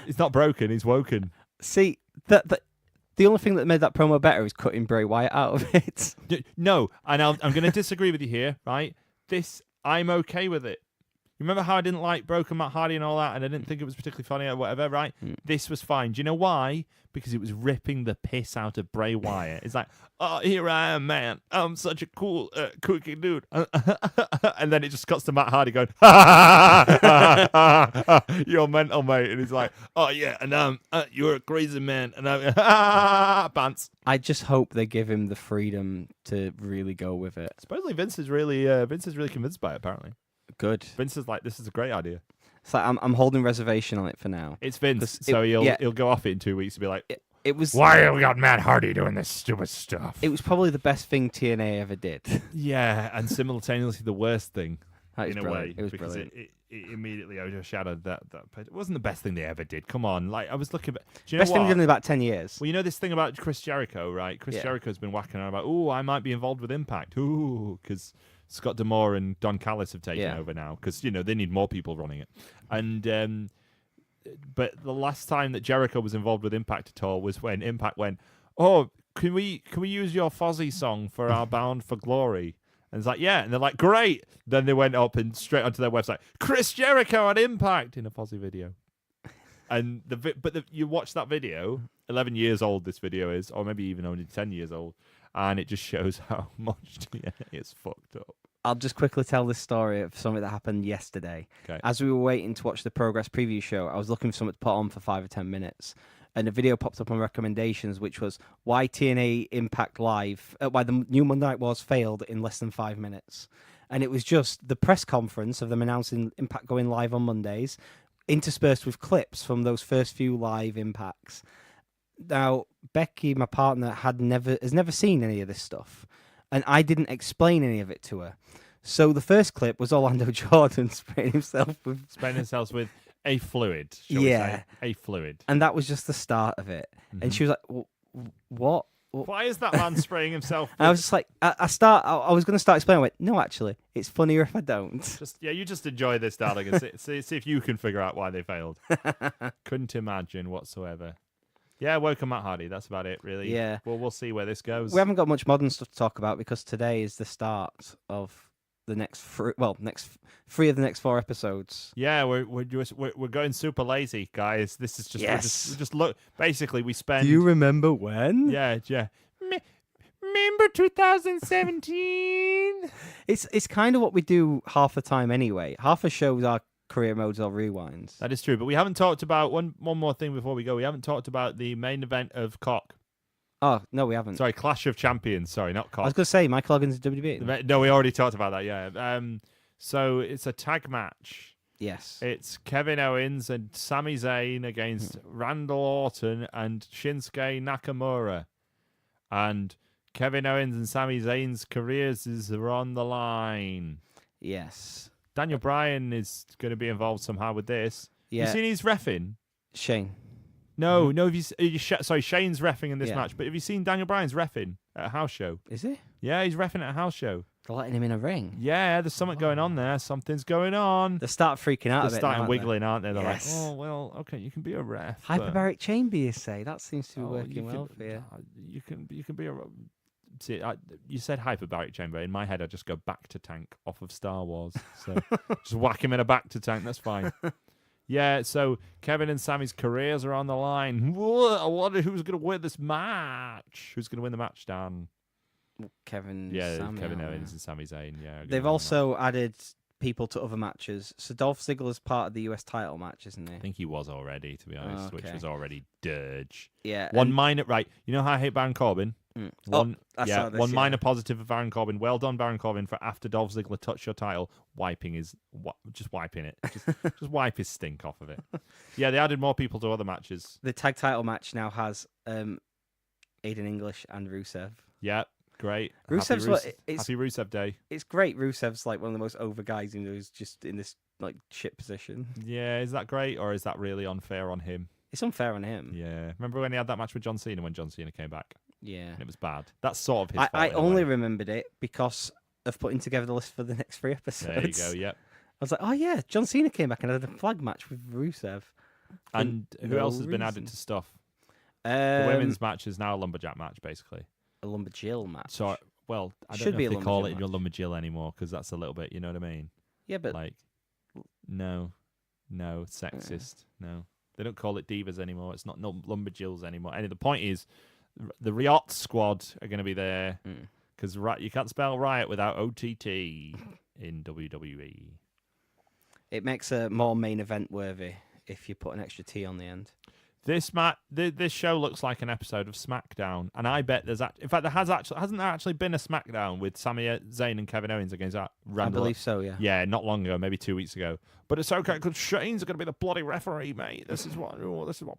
[SPEAKER 2] He's not broken. He's woken.
[SPEAKER 3] See the only thing that made that promo better is cutting Bray Wyatt out of it.
[SPEAKER 2] No, and I'm going to disagree with you here, right? I'm okay with it. You remember how I didn't like Broken Matt Hardy and all that, and I didn't think it was particularly funny or whatever, right? This was fine. Do you know why? Because it was ripping the piss out of Bray Wyatt. It's like, oh, here I am, man. I'm such a cool, cookie dude. And then it just cuts to Matt Hardy going, you're mental, mate. And he's like, oh, yeah, and you're a crazy man. And I'm, pants.
[SPEAKER 3] I just hope they give him the freedom to really go with it.
[SPEAKER 2] Supposedly Vince is really convinced by it, apparently.
[SPEAKER 3] Good.
[SPEAKER 2] Vince is like, this is a great idea.
[SPEAKER 3] So I'm holding reservation on it for now.
[SPEAKER 2] It's Vince,
[SPEAKER 3] 'Cause
[SPEAKER 2] so
[SPEAKER 3] it-
[SPEAKER 2] he'll go off it in 2 weeks to be like,
[SPEAKER 3] It was
[SPEAKER 2] why have we got Matt Hardy doing this stupid stuff?
[SPEAKER 3] It was probably the best thing TNA ever did.
[SPEAKER 2] Yeah, and simultaneously the worst thing
[SPEAKER 3] That is
[SPEAKER 2] in a
[SPEAKER 3] brilliant.
[SPEAKER 2] way,
[SPEAKER 3] It was
[SPEAKER 2] because
[SPEAKER 3] brilliant.
[SPEAKER 2] it immediately overshadowed that. It wasn't the best thing they ever did. Come on, like I was looking at. Do you know
[SPEAKER 3] Best thing
[SPEAKER 2] what?
[SPEAKER 3] they've done in about 10 years.
[SPEAKER 2] Well, you know this thing about Chris Jericho, right? Chris
[SPEAKER 3] Yeah.
[SPEAKER 2] Jericho's been whacking on about, I might be involved with Impact. Because Scott D'Amore and Don Callis have taken over now. Because, they need more people running it. And, but the last time that Jericho was involved with Impact at all was when Impact went, can we use your Fozzy song for our Bound for Glory? And it's like, yeah. And they're like, great. Then they went up and straight onto their website, Chris Jericho on Impact in a Fozzy video. And you watch that video, 11 years old this video is, or maybe even only 10 years old, and it just shows how much TNA is fucked up.
[SPEAKER 3] I'll just quickly tell this story of something that happened yesterday.
[SPEAKER 2] Okay.
[SPEAKER 3] As we were waiting to watch the Progress preview show, I was looking for something to put on for 5 or 10 minutes. And a video popped up on recommendations, which was why TNA Impact Live, why the new Monday Night Wars failed in less than 5 minutes. And it was just the press conference of them announcing Impact going live on Mondays, interspersed with clips from those first few live Impacts. Now, Becky, my partner, has never seen any of this stuff, and I didn't explain any of it to her. So the first clip was Orlando Jordan spraying himself with
[SPEAKER 2] a fluid, shall we say? A fluid.
[SPEAKER 3] And that was just the start of it.
[SPEAKER 2] Mm-hmm.
[SPEAKER 3] And she was like, what?
[SPEAKER 2] Why is that man spraying himself?
[SPEAKER 3] And I was just like, I was going to start explaining. I went, no, actually, it's funnier if I don't.
[SPEAKER 2] You just enjoy this, darling, and see if you can figure out why they failed. Couldn't imagine whatsoever. Yeah, welcome Matt Hardy. That's about it, really.
[SPEAKER 3] Yeah.
[SPEAKER 2] Well, we'll see where this goes.
[SPEAKER 3] We haven't got much modern stuff to talk about because today is the start of the next three of the next 4 episodes.
[SPEAKER 2] Yeah, we're going super lazy, guys. This is just
[SPEAKER 3] Yes.
[SPEAKER 2] we just look. Basically, we spend.
[SPEAKER 3] Do you remember when?
[SPEAKER 2] Yeah. Remember 2017?
[SPEAKER 3] It's kind of what we do half the time anyway. Half the shows are career modes or rewinds.
[SPEAKER 2] That is true, but we haven't talked about one more thing before we go. We haven't talked about the main event of Cock.
[SPEAKER 3] Oh, no, we haven't.
[SPEAKER 2] Sorry, Clash of Champions. Sorry, not Cock.
[SPEAKER 3] I was going to say, Michael Hogan's WWE.
[SPEAKER 2] No, we already talked about that, yeah. So it's a tag match.
[SPEAKER 3] Yes.
[SPEAKER 2] It's Kevin Owens and Sami Zayn against Randall Orton and Shinsuke Nakamura. And Kevin Owens and Sami Zayn's careers are on the line.
[SPEAKER 3] Yes.
[SPEAKER 2] Daniel Bryan is going to be involved somehow with this.
[SPEAKER 3] Yeah.
[SPEAKER 2] You seen he's reffing?
[SPEAKER 3] Shane.
[SPEAKER 2] No. Sorry, Shane's reffing in this
[SPEAKER 3] Yeah.
[SPEAKER 2] match. But have you seen Daniel Bryan's reffing at a house show?
[SPEAKER 3] Is he?
[SPEAKER 2] Yeah, he's reffing at a house show.
[SPEAKER 3] They're letting him in a ring.
[SPEAKER 2] Yeah, there's something going on there. Something's going on.
[SPEAKER 3] They start freaking out
[SPEAKER 2] They're
[SPEAKER 3] a bit.
[SPEAKER 2] starting
[SPEAKER 3] aren't
[SPEAKER 2] wiggling, aren't they? They're
[SPEAKER 3] Yes.
[SPEAKER 2] like, oh, well, okay, you can be a ref. but-
[SPEAKER 3] Hyperbaric chamber, you say? That seems to be
[SPEAKER 2] Oh,
[SPEAKER 3] working well for you.
[SPEAKER 2] You can be a. See, you said hyperbaric chamber. In my head, I just go back to tank off of Star Wars. So just whack him in a back to tank. That's fine. Yeah. So Kevin and Sammy's careers are on the line. I wonder who's going to win this match. Who's going to win the match, Dan?
[SPEAKER 3] Kevin.
[SPEAKER 2] Yeah,
[SPEAKER 3] Sami,
[SPEAKER 2] Kevin
[SPEAKER 3] aren't
[SPEAKER 2] Owens
[SPEAKER 3] they?
[SPEAKER 2] and Sami Zayn. Yeah. are gonna
[SPEAKER 3] They've
[SPEAKER 2] win the
[SPEAKER 3] also added people to other matches. So Dolph Ziggler's part of the US title match, isn't he?
[SPEAKER 2] match. I think he was already, to be honest, which
[SPEAKER 3] okay.
[SPEAKER 2] was already dirge.
[SPEAKER 3] Yeah.
[SPEAKER 2] One
[SPEAKER 3] and-
[SPEAKER 2] minor, right? You know how I hate Baron Corbin? One,
[SPEAKER 3] I saw this,
[SPEAKER 2] one
[SPEAKER 3] yeah.
[SPEAKER 2] minor positive for Baron Corbin. Well done, Baron Corbin, for after Dolph Ziggler touched your title, just wiping it, just wipe his stink off of it. Yeah, they added more people to other matches.
[SPEAKER 3] The tag title match now has Aiden English and Rusev.
[SPEAKER 2] Yeah, great.
[SPEAKER 3] Rusev's
[SPEAKER 2] Happy Rusev Day.
[SPEAKER 3] It's great. Rusev's like one of the most over guys who's just in this like shit position.
[SPEAKER 2] Yeah, is that great or is that really unfair on him?
[SPEAKER 3] It's unfair on him.
[SPEAKER 2] Yeah, remember when he had that match with John Cena when John Cena came back?
[SPEAKER 3] Yeah.
[SPEAKER 2] And it was bad. That's sort of his fault.
[SPEAKER 3] I
[SPEAKER 2] in a
[SPEAKER 3] only
[SPEAKER 2] way.
[SPEAKER 3] remembered it because of putting together the list for the next 3 episodes.
[SPEAKER 2] There you go. Yep.
[SPEAKER 3] I was like, oh yeah, John Cena came back and had a flag match with Rusev.
[SPEAKER 2] And who
[SPEAKER 3] no
[SPEAKER 2] else has been added
[SPEAKER 3] reason.
[SPEAKER 2] to stuff? The
[SPEAKER 3] The
[SPEAKER 2] women's match is now a lumberjack match, basically.
[SPEAKER 3] a lumberjill match.
[SPEAKER 2] So, well, I
[SPEAKER 3] Should
[SPEAKER 2] don't know
[SPEAKER 3] be
[SPEAKER 2] if
[SPEAKER 3] a
[SPEAKER 2] they call
[SPEAKER 3] lumberjill
[SPEAKER 2] it your lumberjill anymore because that's a little bit, you know what I mean?
[SPEAKER 3] yeah, but
[SPEAKER 2] Like, no, sexist. No, they don't call it divas anymore. It's not no lumberjills anymore. And the point is, the Riot squad are going to be there because you can't spell Riot without OTT in WWE.
[SPEAKER 3] it makes a more main event worthy if you put an extra T on the end.
[SPEAKER 2] This show looks like an episode of SmackDown, and I bet in fact hasn't there actually been a SmackDown with Sami Zayn and Kevin Owens against Randall?
[SPEAKER 3] I believe so, yeah.
[SPEAKER 2] Yeah, not long ago, maybe 2 weeks ago. But it's okay because Shane's going to be the bloody referee, mate. This is what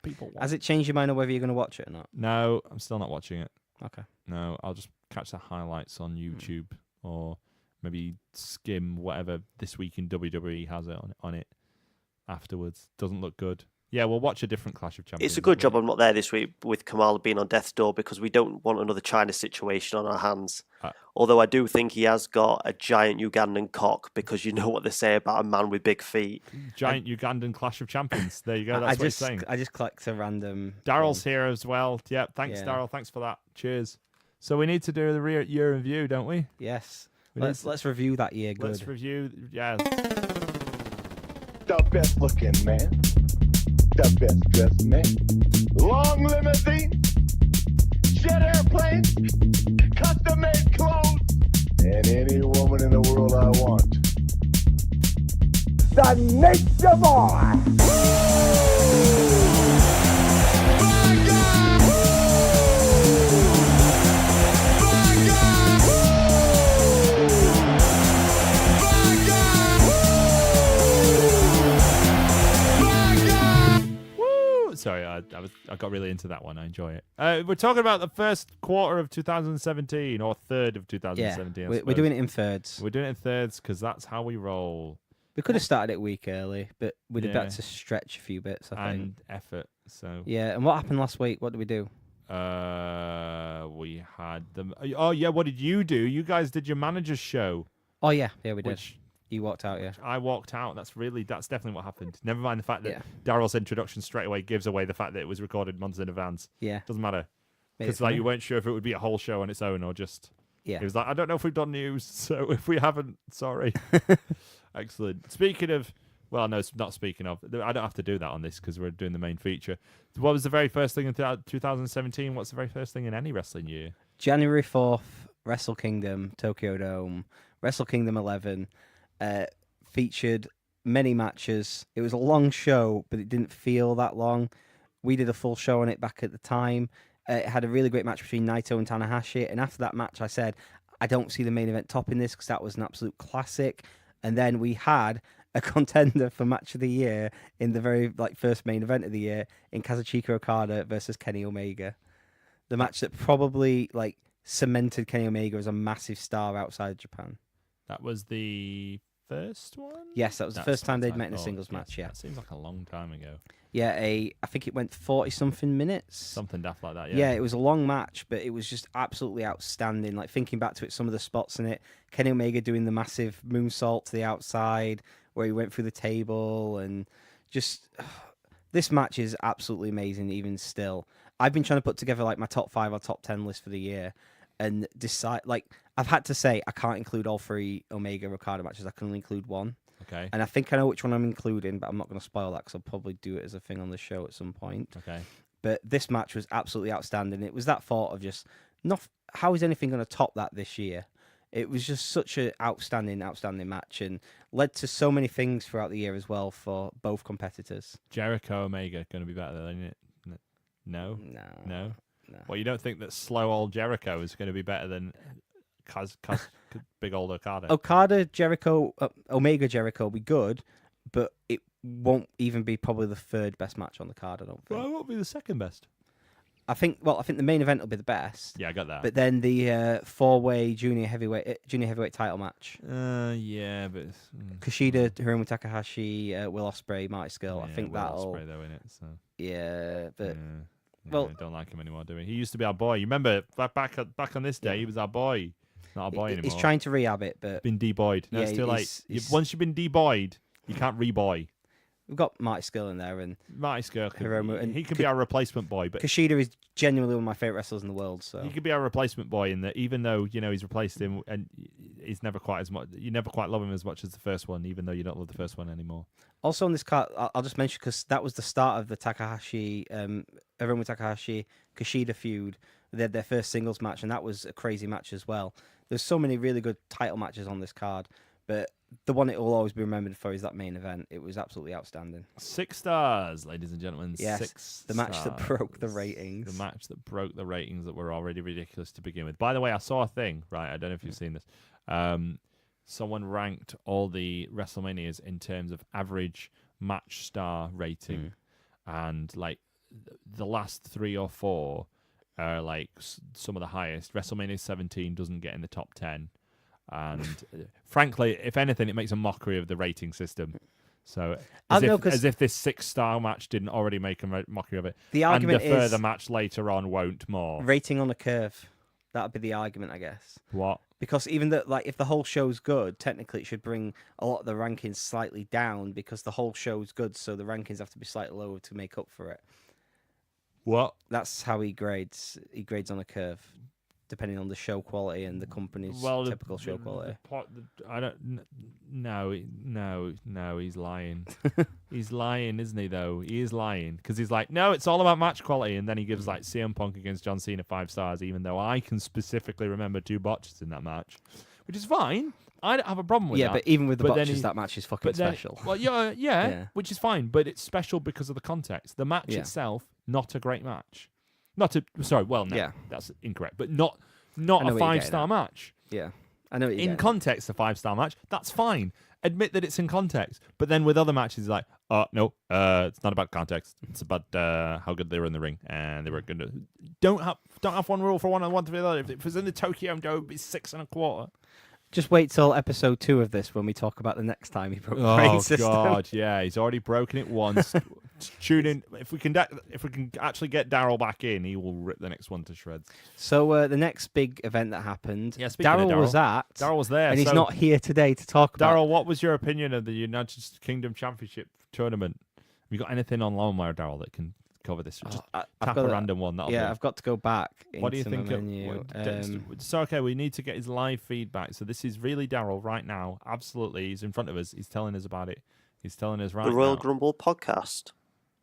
[SPEAKER 2] people want.
[SPEAKER 3] Has it changed your mind on whether you're going to watch it or not?
[SPEAKER 2] No, I'm still not watching it.
[SPEAKER 3] Okay.
[SPEAKER 2] No, I'll just catch the highlights on YouTube or maybe skim whatever This Week in WWE has it on it afterwards. Doesn't look good. Yeah, we'll watch a different Clash of Champions.
[SPEAKER 4] It's a good job I'm not there this week with Kamala being on death's door because we don't want another China situation on our hands. Although I do think he has got a giant Ugandan cock because you know what they say about a man with big feet.
[SPEAKER 2] Giant Ugandan Clash of Champions. There you go. That's what he's saying.
[SPEAKER 3] I just clicked a random...
[SPEAKER 2] Daryl's here as well. Yeah, thanks, Daryl. Thanks for that. Cheers. So we need to do the year review, don't we?
[SPEAKER 3] Yes. Let's review that year good.
[SPEAKER 2] Let's review, yeah.
[SPEAKER 1] The best looking man. The best dressed man. Long limousine. Jet airplane. Custom made clothes. And any woman in the world I want. The Nature Boy.
[SPEAKER 2] Sorry, I got really into that one. I enjoy it. We're talking about the first quarter of 2017 or third of 2017.
[SPEAKER 3] Yeah, we're doing it in thirds.
[SPEAKER 2] We're doing it in thirds because that's how we roll.
[SPEAKER 3] We could have started it a week early, but we'd have had to stretch a few bits, I think.
[SPEAKER 2] And effort. So
[SPEAKER 3] yeah, and what happened last week? What did we do?
[SPEAKER 2] We had them. Oh yeah, what did you do? You guys did your manager's show.
[SPEAKER 3] Oh yeah, we did.
[SPEAKER 2] Which
[SPEAKER 3] you walked out, yeah.
[SPEAKER 2] I walked out. That's definitely what happened. Never mind the fact that Daryl's introduction straight away gives away the fact that it was recorded months in advance.
[SPEAKER 3] Yeah.
[SPEAKER 2] Doesn't matter. Because you weren't sure if it would be a whole show on its own or just...
[SPEAKER 3] Yeah.
[SPEAKER 2] It was like, I don't know if we've done news, so if we haven't, sorry. Excellent. Speaking of... Well, no, not speaking of. I don't have to do that on this because we're doing the main feature. What was the very first thing in 2017? What's the very first thing in any wrestling year?
[SPEAKER 3] January 4th, Wrestlekingdom, Tokyo Dome, Wrestlekingdom 11, featured many matches. It was a long show, but it didn't feel that long. We did a full show on it back at the time. It had a really great match between Naito and Tanahashi, and after that match I said, I don't see the main event topping this because that was an absolute classic. And then we had a contender for match of the year in the very first main event of the year in Kazuchika Okada versus Kenny Omega. The match that probably cemented Kenny Omega as a massive star outside of Japan.
[SPEAKER 2] That was the first one?
[SPEAKER 3] Yes, that was the first time they'd met in a singles match, yeah.
[SPEAKER 2] That seems like a long time ago.
[SPEAKER 3] Yeah, I think it went 40-something minutes.
[SPEAKER 2] Something daft like that, yeah.
[SPEAKER 3] Yeah, it was a long match, but it was just absolutely outstanding. Thinking back to it, some of the spots in it, Kenny Omega doing the massive moonsault to the outside, where he went through the table, and just... this match is absolutely amazing, even still. I've been trying to put together my top 5 or top 10 list for the year, and decide... I've had to say, I can't include all 3 Omega Okada matches. I can only include one.
[SPEAKER 2] Okay.
[SPEAKER 3] And I think I know which one I'm including, but I'm not going to spoil that because I'll probably do it as a thing on the show at some point.
[SPEAKER 2] Okay.
[SPEAKER 3] But this match was absolutely outstanding. It was that thought of just, how is anything going to top that this year? It was just such an outstanding match and led to so many things throughout the year as well for both competitors.
[SPEAKER 2] Jericho Omega going to be better than it? No? No? Well, you don't think that slow old Jericho is going to be better than... big old Okada. Omega Jericho will be good, but it won't even be probably the third best match on the card, I don't think. Well, it won't be the second best.
[SPEAKER 3] I think the main event will be the best.
[SPEAKER 2] Yeah, I got that.
[SPEAKER 3] But then the four-way junior heavyweight title match.
[SPEAKER 2] Yeah, but
[SPEAKER 3] Kushida, Hiromu Takahashi, Will Ospreay, Marty Scurll.
[SPEAKER 2] Yeah,
[SPEAKER 3] I think
[SPEAKER 2] Will
[SPEAKER 3] that'll.
[SPEAKER 2] Ospreay though, innit? So.
[SPEAKER 3] Yeah, but.
[SPEAKER 2] Yeah,
[SPEAKER 3] well,
[SPEAKER 2] I don't like him anymore, do we? He used to be our boy. You remember back on this day, he was our boy. Not a boy anymore.
[SPEAKER 3] He's trying to rehab it, but
[SPEAKER 2] been de-boyed. No, it's too late. Once you've been de-boyed, you can't re-boy.
[SPEAKER 3] We've got Marty Scurll in there, and
[SPEAKER 2] Marty Scurll,
[SPEAKER 3] Hiromu, and
[SPEAKER 2] he could be our replacement boy. But
[SPEAKER 3] Kushida is genuinely one of my favorite wrestlers in the world. So
[SPEAKER 2] he could be our replacement boy in that, even though he's replaced him, and he's never quite as much. You never quite love him as much as the first one, even though you don't love the first one anymore.
[SPEAKER 3] Also on this card, I'll just mention because that was the start of the Takahashi, Hiromu Takahashi Kushida feud. They had their first singles match, and that was a crazy match as well. There's so many really good title matches on this card. But the one it will always be remembered for is that main event. It was absolutely outstanding.
[SPEAKER 2] 6 stars, ladies and gentlemen.
[SPEAKER 3] Yes,
[SPEAKER 2] 6
[SPEAKER 3] the match that
[SPEAKER 2] stars.
[SPEAKER 3] broke the ratings.
[SPEAKER 2] The match that broke the ratings that were already ridiculous to begin with. By the way, I saw a thing, right? I don't know if you've seen this. Someone ranked all the WrestleManias in terms of average match star rating. And, like, the last 3 or 4 are, like, some of the highest. WrestleMania 17 doesn't get in the top 10. And frankly, if anything, it makes a mockery of the rating system. So as if this 6-star match didn't already make a mockery of it.
[SPEAKER 3] The argument
[SPEAKER 2] and the
[SPEAKER 3] is
[SPEAKER 2] further match later on won't more.
[SPEAKER 3] Rating on a curve. That would be the argument, I guess.
[SPEAKER 2] What?
[SPEAKER 3] Because even though, like, if the whole show's good, technically it should bring a lot of the rankings slightly down because the whole show's good, so the rankings have to be slightly lower to make up for it.
[SPEAKER 2] What?
[SPEAKER 3] That's how he grades. He grades on a curve, depending on the show quality and the company's typical show quality.
[SPEAKER 2] I don't. No, he's lying. He's lying, isn't he? Though he is lying because he's like, no, it's all about match quality, and then he gives like CM Punk against John Cena 5 stars, even though I can specifically remember 2 botches in that match, which is fine. I don't have a problem with that.
[SPEAKER 3] Yeah, but even with the botches, that match is fucking special.
[SPEAKER 2] Well, yeah, which is fine, but it's special because of the context. The match itself, not a great match. That's incorrect, but not a 5-star match.
[SPEAKER 3] Yeah, I know what you're
[SPEAKER 2] in context, a 5-star match, that's fine. Admit that it's in context, but then with other matches, it's like, no, it's not about context. It's about how good they were in the ring, and they were good. Don't have one rule for one and one for the other. If it was in the Tokyo Dome, it'd be 6 1/4.
[SPEAKER 3] Just wait till episode 2 of this when we talk about the next time he broke the rating system.
[SPEAKER 2] Oh God, yeah, he's already broken it once. Tune in if we can actually get Daryl back in, he will rip the next one to shreds.
[SPEAKER 3] So the next big event that happened,
[SPEAKER 2] Daryl was there,
[SPEAKER 3] and he's not here today to talk about.
[SPEAKER 2] Daryl, what was your opinion of the United Kingdom Championship tournament? Have you got anything on loan, Daryl, that can cover this? Just tap a random one.
[SPEAKER 3] I've got to go back.
[SPEAKER 2] What do you think? So okay, we need to get his live feedback. So this is really Daryl right now. Absolutely, he's in front of us. He's telling us about it. He's telling us right now.
[SPEAKER 4] The Royal Grumble podcast.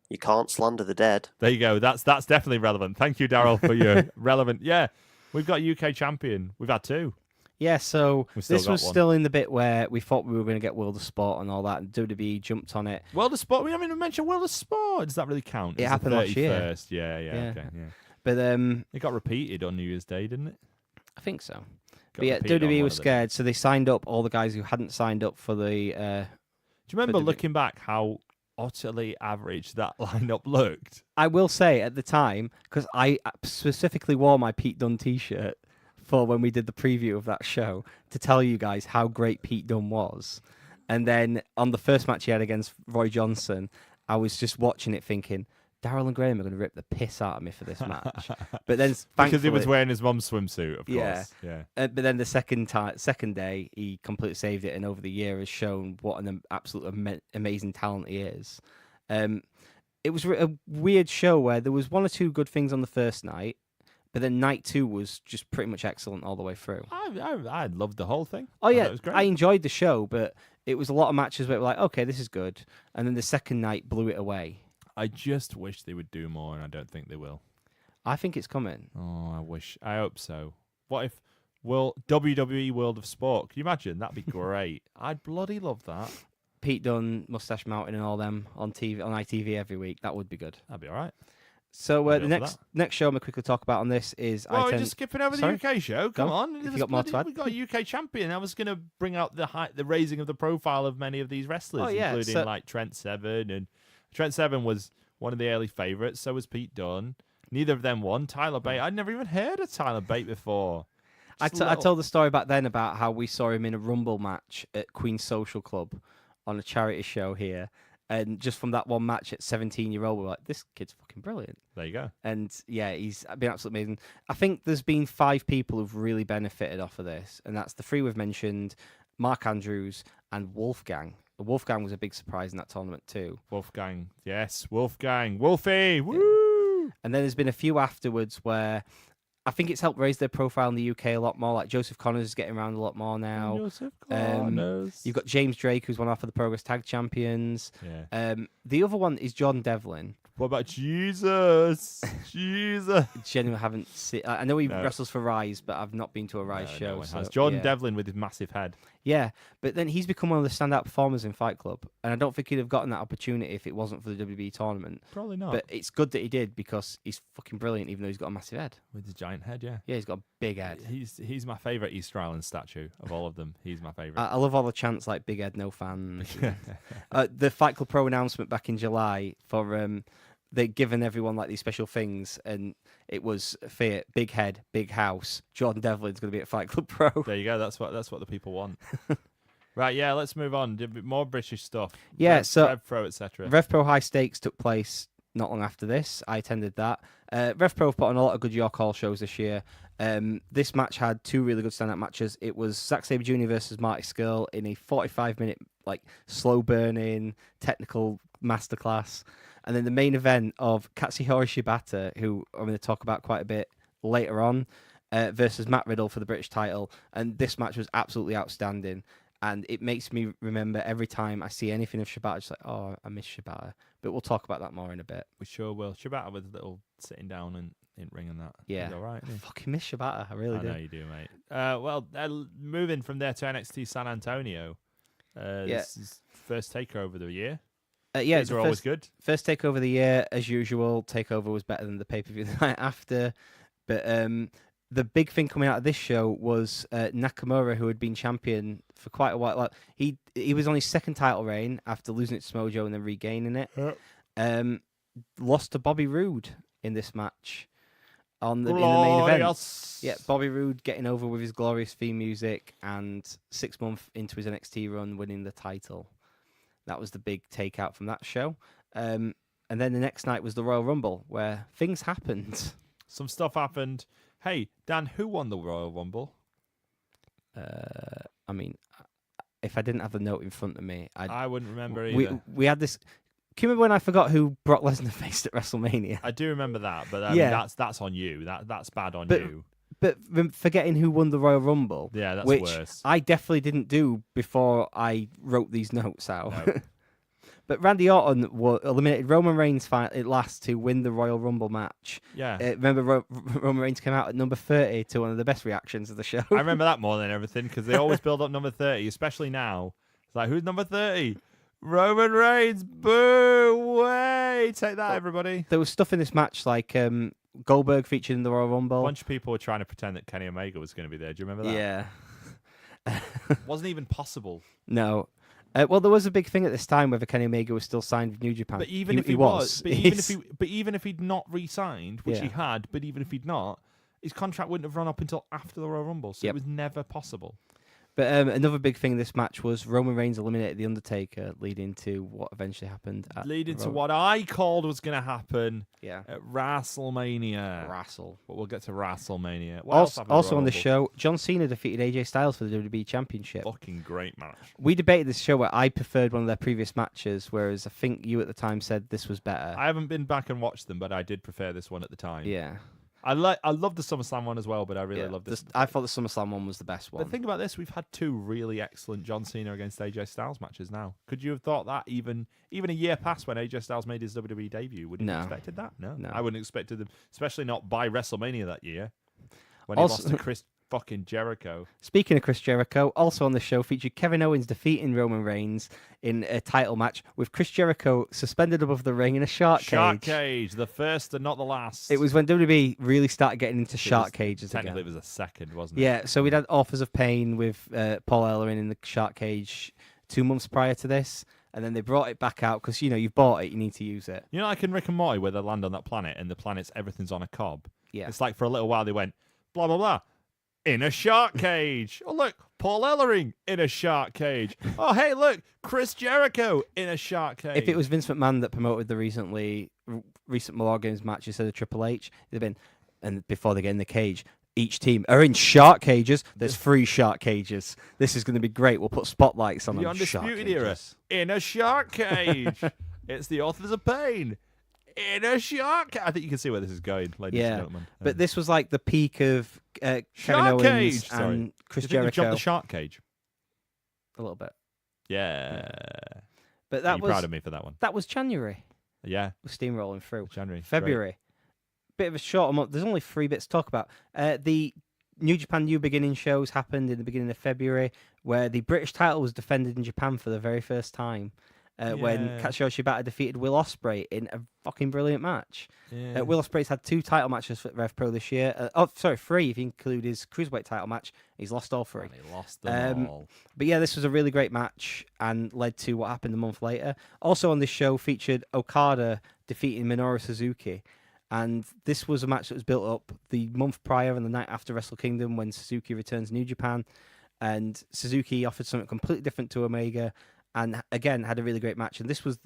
[SPEAKER 4] You can't slander the dead.
[SPEAKER 2] There you go. That's definitely relevant. Thank you, Daryl, for your relevant. Yeah, we've got UK champion. We've had 2.
[SPEAKER 3] Yeah, so this was still in the bit where we thought we were going to get World of Sport and all that, and WWE jumped on it.
[SPEAKER 2] World of Sport? We haven't even mentioned World of Sport. Does that really count?
[SPEAKER 3] It happened last year.
[SPEAKER 2] Yeah, okay, yeah.
[SPEAKER 3] But
[SPEAKER 2] it got repeated on New Year's Day, didn't it?
[SPEAKER 3] I think so. But yeah, WWE was scared, so they signed up all the guys who hadn't signed up for the... Do
[SPEAKER 2] you remember looking back how utterly average that lineup looked?
[SPEAKER 3] I will say at the time, because I specifically wore my Pete Dunne t-shirt for when we did the preview of that show to tell you guys how great Pete Dunne was. And then on the first match he had against Roy Johnson, I was just watching it thinking, Daryl and Graham are going to rip the piss out of me for this match. But then
[SPEAKER 2] because he was wearing his mum's swimsuit, of course. Yeah.
[SPEAKER 3] But then the second day, he completely saved it, and over the year has shown what an absolute amazing talent he is. It was a weird show where there was 1 or 2 good things on the first night, but then night 2 was just pretty much excellent all the way through.
[SPEAKER 2] I loved the whole thing.
[SPEAKER 3] Oh yeah, I enjoyed the show, but it was a lot of matches where it were like, okay, this is good, and then the second night blew it away.
[SPEAKER 2] I just wish they would do more, and I don't think they will.
[SPEAKER 3] I think it's coming.
[SPEAKER 2] Oh, I hope so. What if WWE World of Sport? Can you imagine? That'd be great. I'd bloody love that.
[SPEAKER 3] Pete Dunne, Mustache Mountain, and all them on TV, on ITV every week. That would be good.
[SPEAKER 2] That'd be all right.
[SPEAKER 3] So the next show I'm going to quickly talk about on this is...
[SPEAKER 2] we're just skipping over the UK show. Come on.
[SPEAKER 3] If you got more to add.
[SPEAKER 2] We've got a UK champion. I was going to bring out the raising of the profile of many of these wrestlers, including like Trent Seven. And Trent Seven was one of the early favourites. So was Pete Dunne. Neither of them won. Tyler Bate. I'd never even heard of Tyler Bate before.
[SPEAKER 3] I told the story back then about how we saw him in a Rumble match at Queen's Social Club on a charity show here. And just from that one match at 17-year-old, we're like, this kid's fucking brilliant.
[SPEAKER 2] There you go.
[SPEAKER 3] And yeah, he's been absolutely amazing. I think there's been 5 people who've really benefited off of this. And that's the 3 we've mentioned, Mark Andrews and Wolfgang. Wolfgang was a big surprise in that tournament too.
[SPEAKER 2] Wolfgang, yes. Wolfgang. Wolfie. Woo!
[SPEAKER 3] And then there's been a few afterwards where I think it's helped raise their profile in the UK a lot more. Like Joseph Connors is getting around a lot more now.
[SPEAKER 2] Joseph Connors.
[SPEAKER 3] You've got James Drake, who's one off of the Progress Tag Champions.
[SPEAKER 2] Yeah.
[SPEAKER 3] The other one is John Devlin.
[SPEAKER 2] What about Jesus? Jesus.
[SPEAKER 3] Genuinely haven't seen. I know he wrestles for Rise, but I've not been to a Rise show.
[SPEAKER 2] No one
[SPEAKER 3] so,
[SPEAKER 2] has. Jordan
[SPEAKER 3] yeah.
[SPEAKER 2] Devlin with his massive head.
[SPEAKER 3] Yeah, but then he's become one of the standout performers in Fight Club, and I don't think he'd have gotten that opportunity if it wasn't for the WWE tournament.
[SPEAKER 2] Probably not.
[SPEAKER 3] But it's good that he did because he's fucking brilliant, even though he's got a massive head.
[SPEAKER 2] With his giant head, yeah.
[SPEAKER 3] Yeah, he's got a big head.
[SPEAKER 2] He's my favourite Easter Island statue of all of them. He's my favourite.
[SPEAKER 3] I love all the chants like "Big Head, no fans." The Fight Club Pro announcement back in July for they'd given everyone like these special things, and it was Fiat, big head, big house. Jordan Devlin's going to be at Fight Club Pro.
[SPEAKER 2] There you go. That's what the people want. Right, yeah. Let's move on. More British stuff.
[SPEAKER 3] Yeah, so
[SPEAKER 2] Rev Pro, etc.
[SPEAKER 3] Rev Pro High Stakes took place not long after this. I attended that. Rev Pro have put on a lot of good York Hall shows this year. This match had two really good standout matches. It was Zack Sabre Jr. versus Marty Scurll in a 45-minute like slow burning technical masterclass, and then the main event of Katsuyori Shibata, who I'm going to talk about quite a bit later on, versus Matt Riddle for the British title. And this match was absolutely outstanding. And it makes me remember every time I see anything of Shibata, just like, oh, I miss Shibata. But we'll talk about that more in a bit.
[SPEAKER 2] We sure will. Shibata with a little sitting down and in ring and that.
[SPEAKER 3] Yeah.
[SPEAKER 2] He's all right.
[SPEAKER 3] I fucking miss Shibata. I really do.
[SPEAKER 2] I know you do, mate. Moving from there to NXT San Antonio. This is first takeover of the year.
[SPEAKER 3] Yeah,
[SPEAKER 2] These are always good.
[SPEAKER 3] First takeover of the year, as usual. Takeover was better than the pay-per-view the night after. But the big thing coming out of this show was Nakamura, who had been champion for quite a while. Like, he was on his second title reign after losing it to Mojo and then regaining it.
[SPEAKER 2] Yep.
[SPEAKER 3] Lost to Bobby Roode in this match in the main event. Yeah, Bobby Roode getting over with his glorious theme music and 6 months into his NXT run, winning the title. That was the big takeout from that show. And then the next night was the Royal Rumble, where things happened.
[SPEAKER 2] Some stuff happened. Hey, Dan, who won the Royal Rumble?
[SPEAKER 3] I mean, if I didn't have the note in front of me,
[SPEAKER 2] I wouldn't remember either.
[SPEAKER 3] We had this. Can you remember when I forgot who Brock Lesnar faced at WrestleMania?
[SPEAKER 2] I do remember that, but
[SPEAKER 3] yeah.
[SPEAKER 2] that's on you. That's bad on you.
[SPEAKER 3] But forgetting who won the Royal Rumble,
[SPEAKER 2] yeah, that's
[SPEAKER 3] which
[SPEAKER 2] worse.
[SPEAKER 3] I definitely didn't do before I wrote these notes out.
[SPEAKER 2] No.
[SPEAKER 3] But Randy Orton eliminated Roman Reigns at last to win the Royal Rumble match.
[SPEAKER 2] Yeah.
[SPEAKER 3] Remember, Roman Reigns came out at number 30 to one of the best reactions of the show.
[SPEAKER 2] I remember that more than everything because they always build up number 30, especially now. It's like, who's number 30? Roman Reigns. Boo! Way! Take that, everybody.
[SPEAKER 3] There was stuff in this match like Goldberg featured in the Royal Rumble.
[SPEAKER 2] A bunch of people were trying to pretend that Kenny Omega was going to be there. Do you remember that?
[SPEAKER 3] Yeah.
[SPEAKER 2] Wasn't even possible.
[SPEAKER 3] No. Well, there was a big thing at this time whether Kenny Omega was still signed with New Japan.
[SPEAKER 2] But even if he was, but even if he'd not re-signed, which he had, but even if he'd not, his contract wouldn't have run up until after the Royal Rumble, so it was never possible.
[SPEAKER 3] But another big thing in this match was Roman Reigns eliminated The Undertaker, leading to what eventually happened.
[SPEAKER 2] Leading to what I called was going to happen at WrestleMania. But we'll get to WrestleMania.
[SPEAKER 3] Also on the show, John Cena defeated AJ Styles for the WWE Championship.
[SPEAKER 2] Fucking great match.
[SPEAKER 3] We debated this show where I preferred one of their previous matches, whereas I think you at the time said this was better.
[SPEAKER 2] I haven't been back and watched them, but I did prefer this one at the time.
[SPEAKER 3] Yeah.
[SPEAKER 2] I love the SummerSlam one as well, but I really love this.
[SPEAKER 3] I thought the SummerSlam one was the best one.
[SPEAKER 2] But think about this: we've had two really excellent John Cena against AJ Styles matches now. Could you have thought that even a year past when AJ Styles made his WWE debut? Would you have expected that? No, I wouldn't have expected them, especially not by WrestleMania that year when he lost to Chris fucking Jericho.
[SPEAKER 3] Speaking of Chris Jericho, also on the show featured Kevin Owens defeating Roman Reigns in a title match with Chris Jericho suspended above the ring in a shark cage.
[SPEAKER 2] Shark cage, the first and not the last.
[SPEAKER 3] It was when WWE really started getting into shark cages
[SPEAKER 2] technically
[SPEAKER 3] again.
[SPEAKER 2] It was a second, wasn't it?
[SPEAKER 3] Yeah, so we'd had Authors of Pain with Paul Ellering in the shark cage 2 months prior to this, and then they brought it back out because, you've bought it, you need to use it.
[SPEAKER 2] You know, like in Rick and Morty where they land on that planet and the planet's everything's on a cob?
[SPEAKER 3] Yeah.
[SPEAKER 2] It's like for a little while they went, blah, blah, blah. In a shark cage. Oh, look, Paul Ellering in a shark cage. Oh, hey, look, Chris Jericho in a shark cage.
[SPEAKER 3] If it was Vince McMahon that promoted the recent War Games match instead of Triple H, it'd have been, and before they get in the cage, each team are in shark cages. There's 3 shark cages. This is going to be great. We'll put spotlights on them.
[SPEAKER 2] The Undisputed Era in a shark cage. It's the Authors of Pain. In a shark. I think you can see where this is going, ladies and gentlemen.
[SPEAKER 3] But this was like the peak of Kevin
[SPEAKER 2] shark
[SPEAKER 3] Owens
[SPEAKER 2] cage.
[SPEAKER 3] and Chris
[SPEAKER 2] Jericho.
[SPEAKER 3] Jericho.
[SPEAKER 2] Jumped the shark cage.
[SPEAKER 3] A little bit.
[SPEAKER 2] Yeah.
[SPEAKER 3] But that
[SPEAKER 2] Are you proud of me for that one?
[SPEAKER 3] That was January.
[SPEAKER 2] Yeah.
[SPEAKER 3] We're steamrolling through.
[SPEAKER 2] January.
[SPEAKER 3] February. Bit of a shorter month. There's only 3 bits to talk about. The New Japan New Beginning shows happened in the beginning of February, where the British title was defended in Japan for the very first time. When Katsuyori Shibata defeated Will Ospreay in a fucking brilliant match.
[SPEAKER 2] Yeah.
[SPEAKER 3] Will Ospreay's had 2 title matches for Rev Pro this year. 3 if you include his Cruiserweight title match. He's lost all 3.
[SPEAKER 2] And he lost them all.
[SPEAKER 3] But yeah, this was a really great match and led to what happened a month later. Also on this show featured Okada defeating Minoru Suzuki. And this was a match that was built up the month prior and the night after Wrestle Kingdom when Suzuki returns New Japan. And Suzuki offered something completely different to Omega. And again, had a really great match. And this was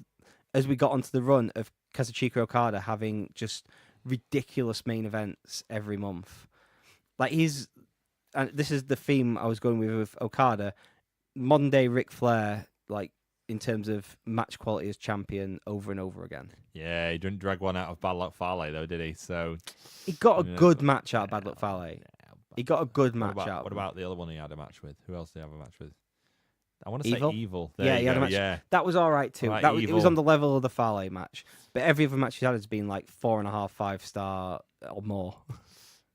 [SPEAKER 3] as we got onto the run of Kazuchika Okada having just ridiculous main events every month. Like and this is the theme I was going with Okada, modern day Ric Flair, like in terms of match quality as champion over and over again.
[SPEAKER 2] Yeah, he didn't drag one out of Bad Luck Fale though, did he? So
[SPEAKER 3] he got a good match out of Bad Luck Fale. He got a good match out.
[SPEAKER 2] What about the other one he had a match with? Who else did he have a match with? I want to
[SPEAKER 3] Evil?
[SPEAKER 2] say Evil.
[SPEAKER 3] He had a match.
[SPEAKER 2] Yeah.
[SPEAKER 3] That was all right too.
[SPEAKER 2] Right,
[SPEAKER 3] It was on the level of the Fale match. But every other match he's had has been like 4.5, 5-star or more.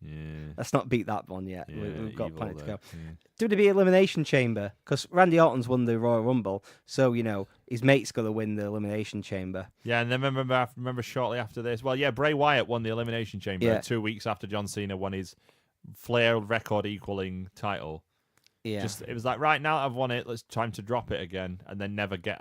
[SPEAKER 2] Yeah.
[SPEAKER 3] Let's not beat that one yet.
[SPEAKER 2] Yeah,
[SPEAKER 3] We've got
[SPEAKER 2] Evil
[SPEAKER 3] plenty to go.
[SPEAKER 2] Yeah.
[SPEAKER 3] WWE Elimination Chamber, because Randy Orton's won the Royal Rumble, so his mate's got to win the Elimination Chamber.
[SPEAKER 2] Yeah, and then remember shortly after this. Well, yeah, Bray Wyatt won the Elimination Chamber 2 weeks after John Cena won his Flair record equaling title.
[SPEAKER 3] Yeah,
[SPEAKER 2] it was like, right, now that I've won it, it's time to drop it again, and then never get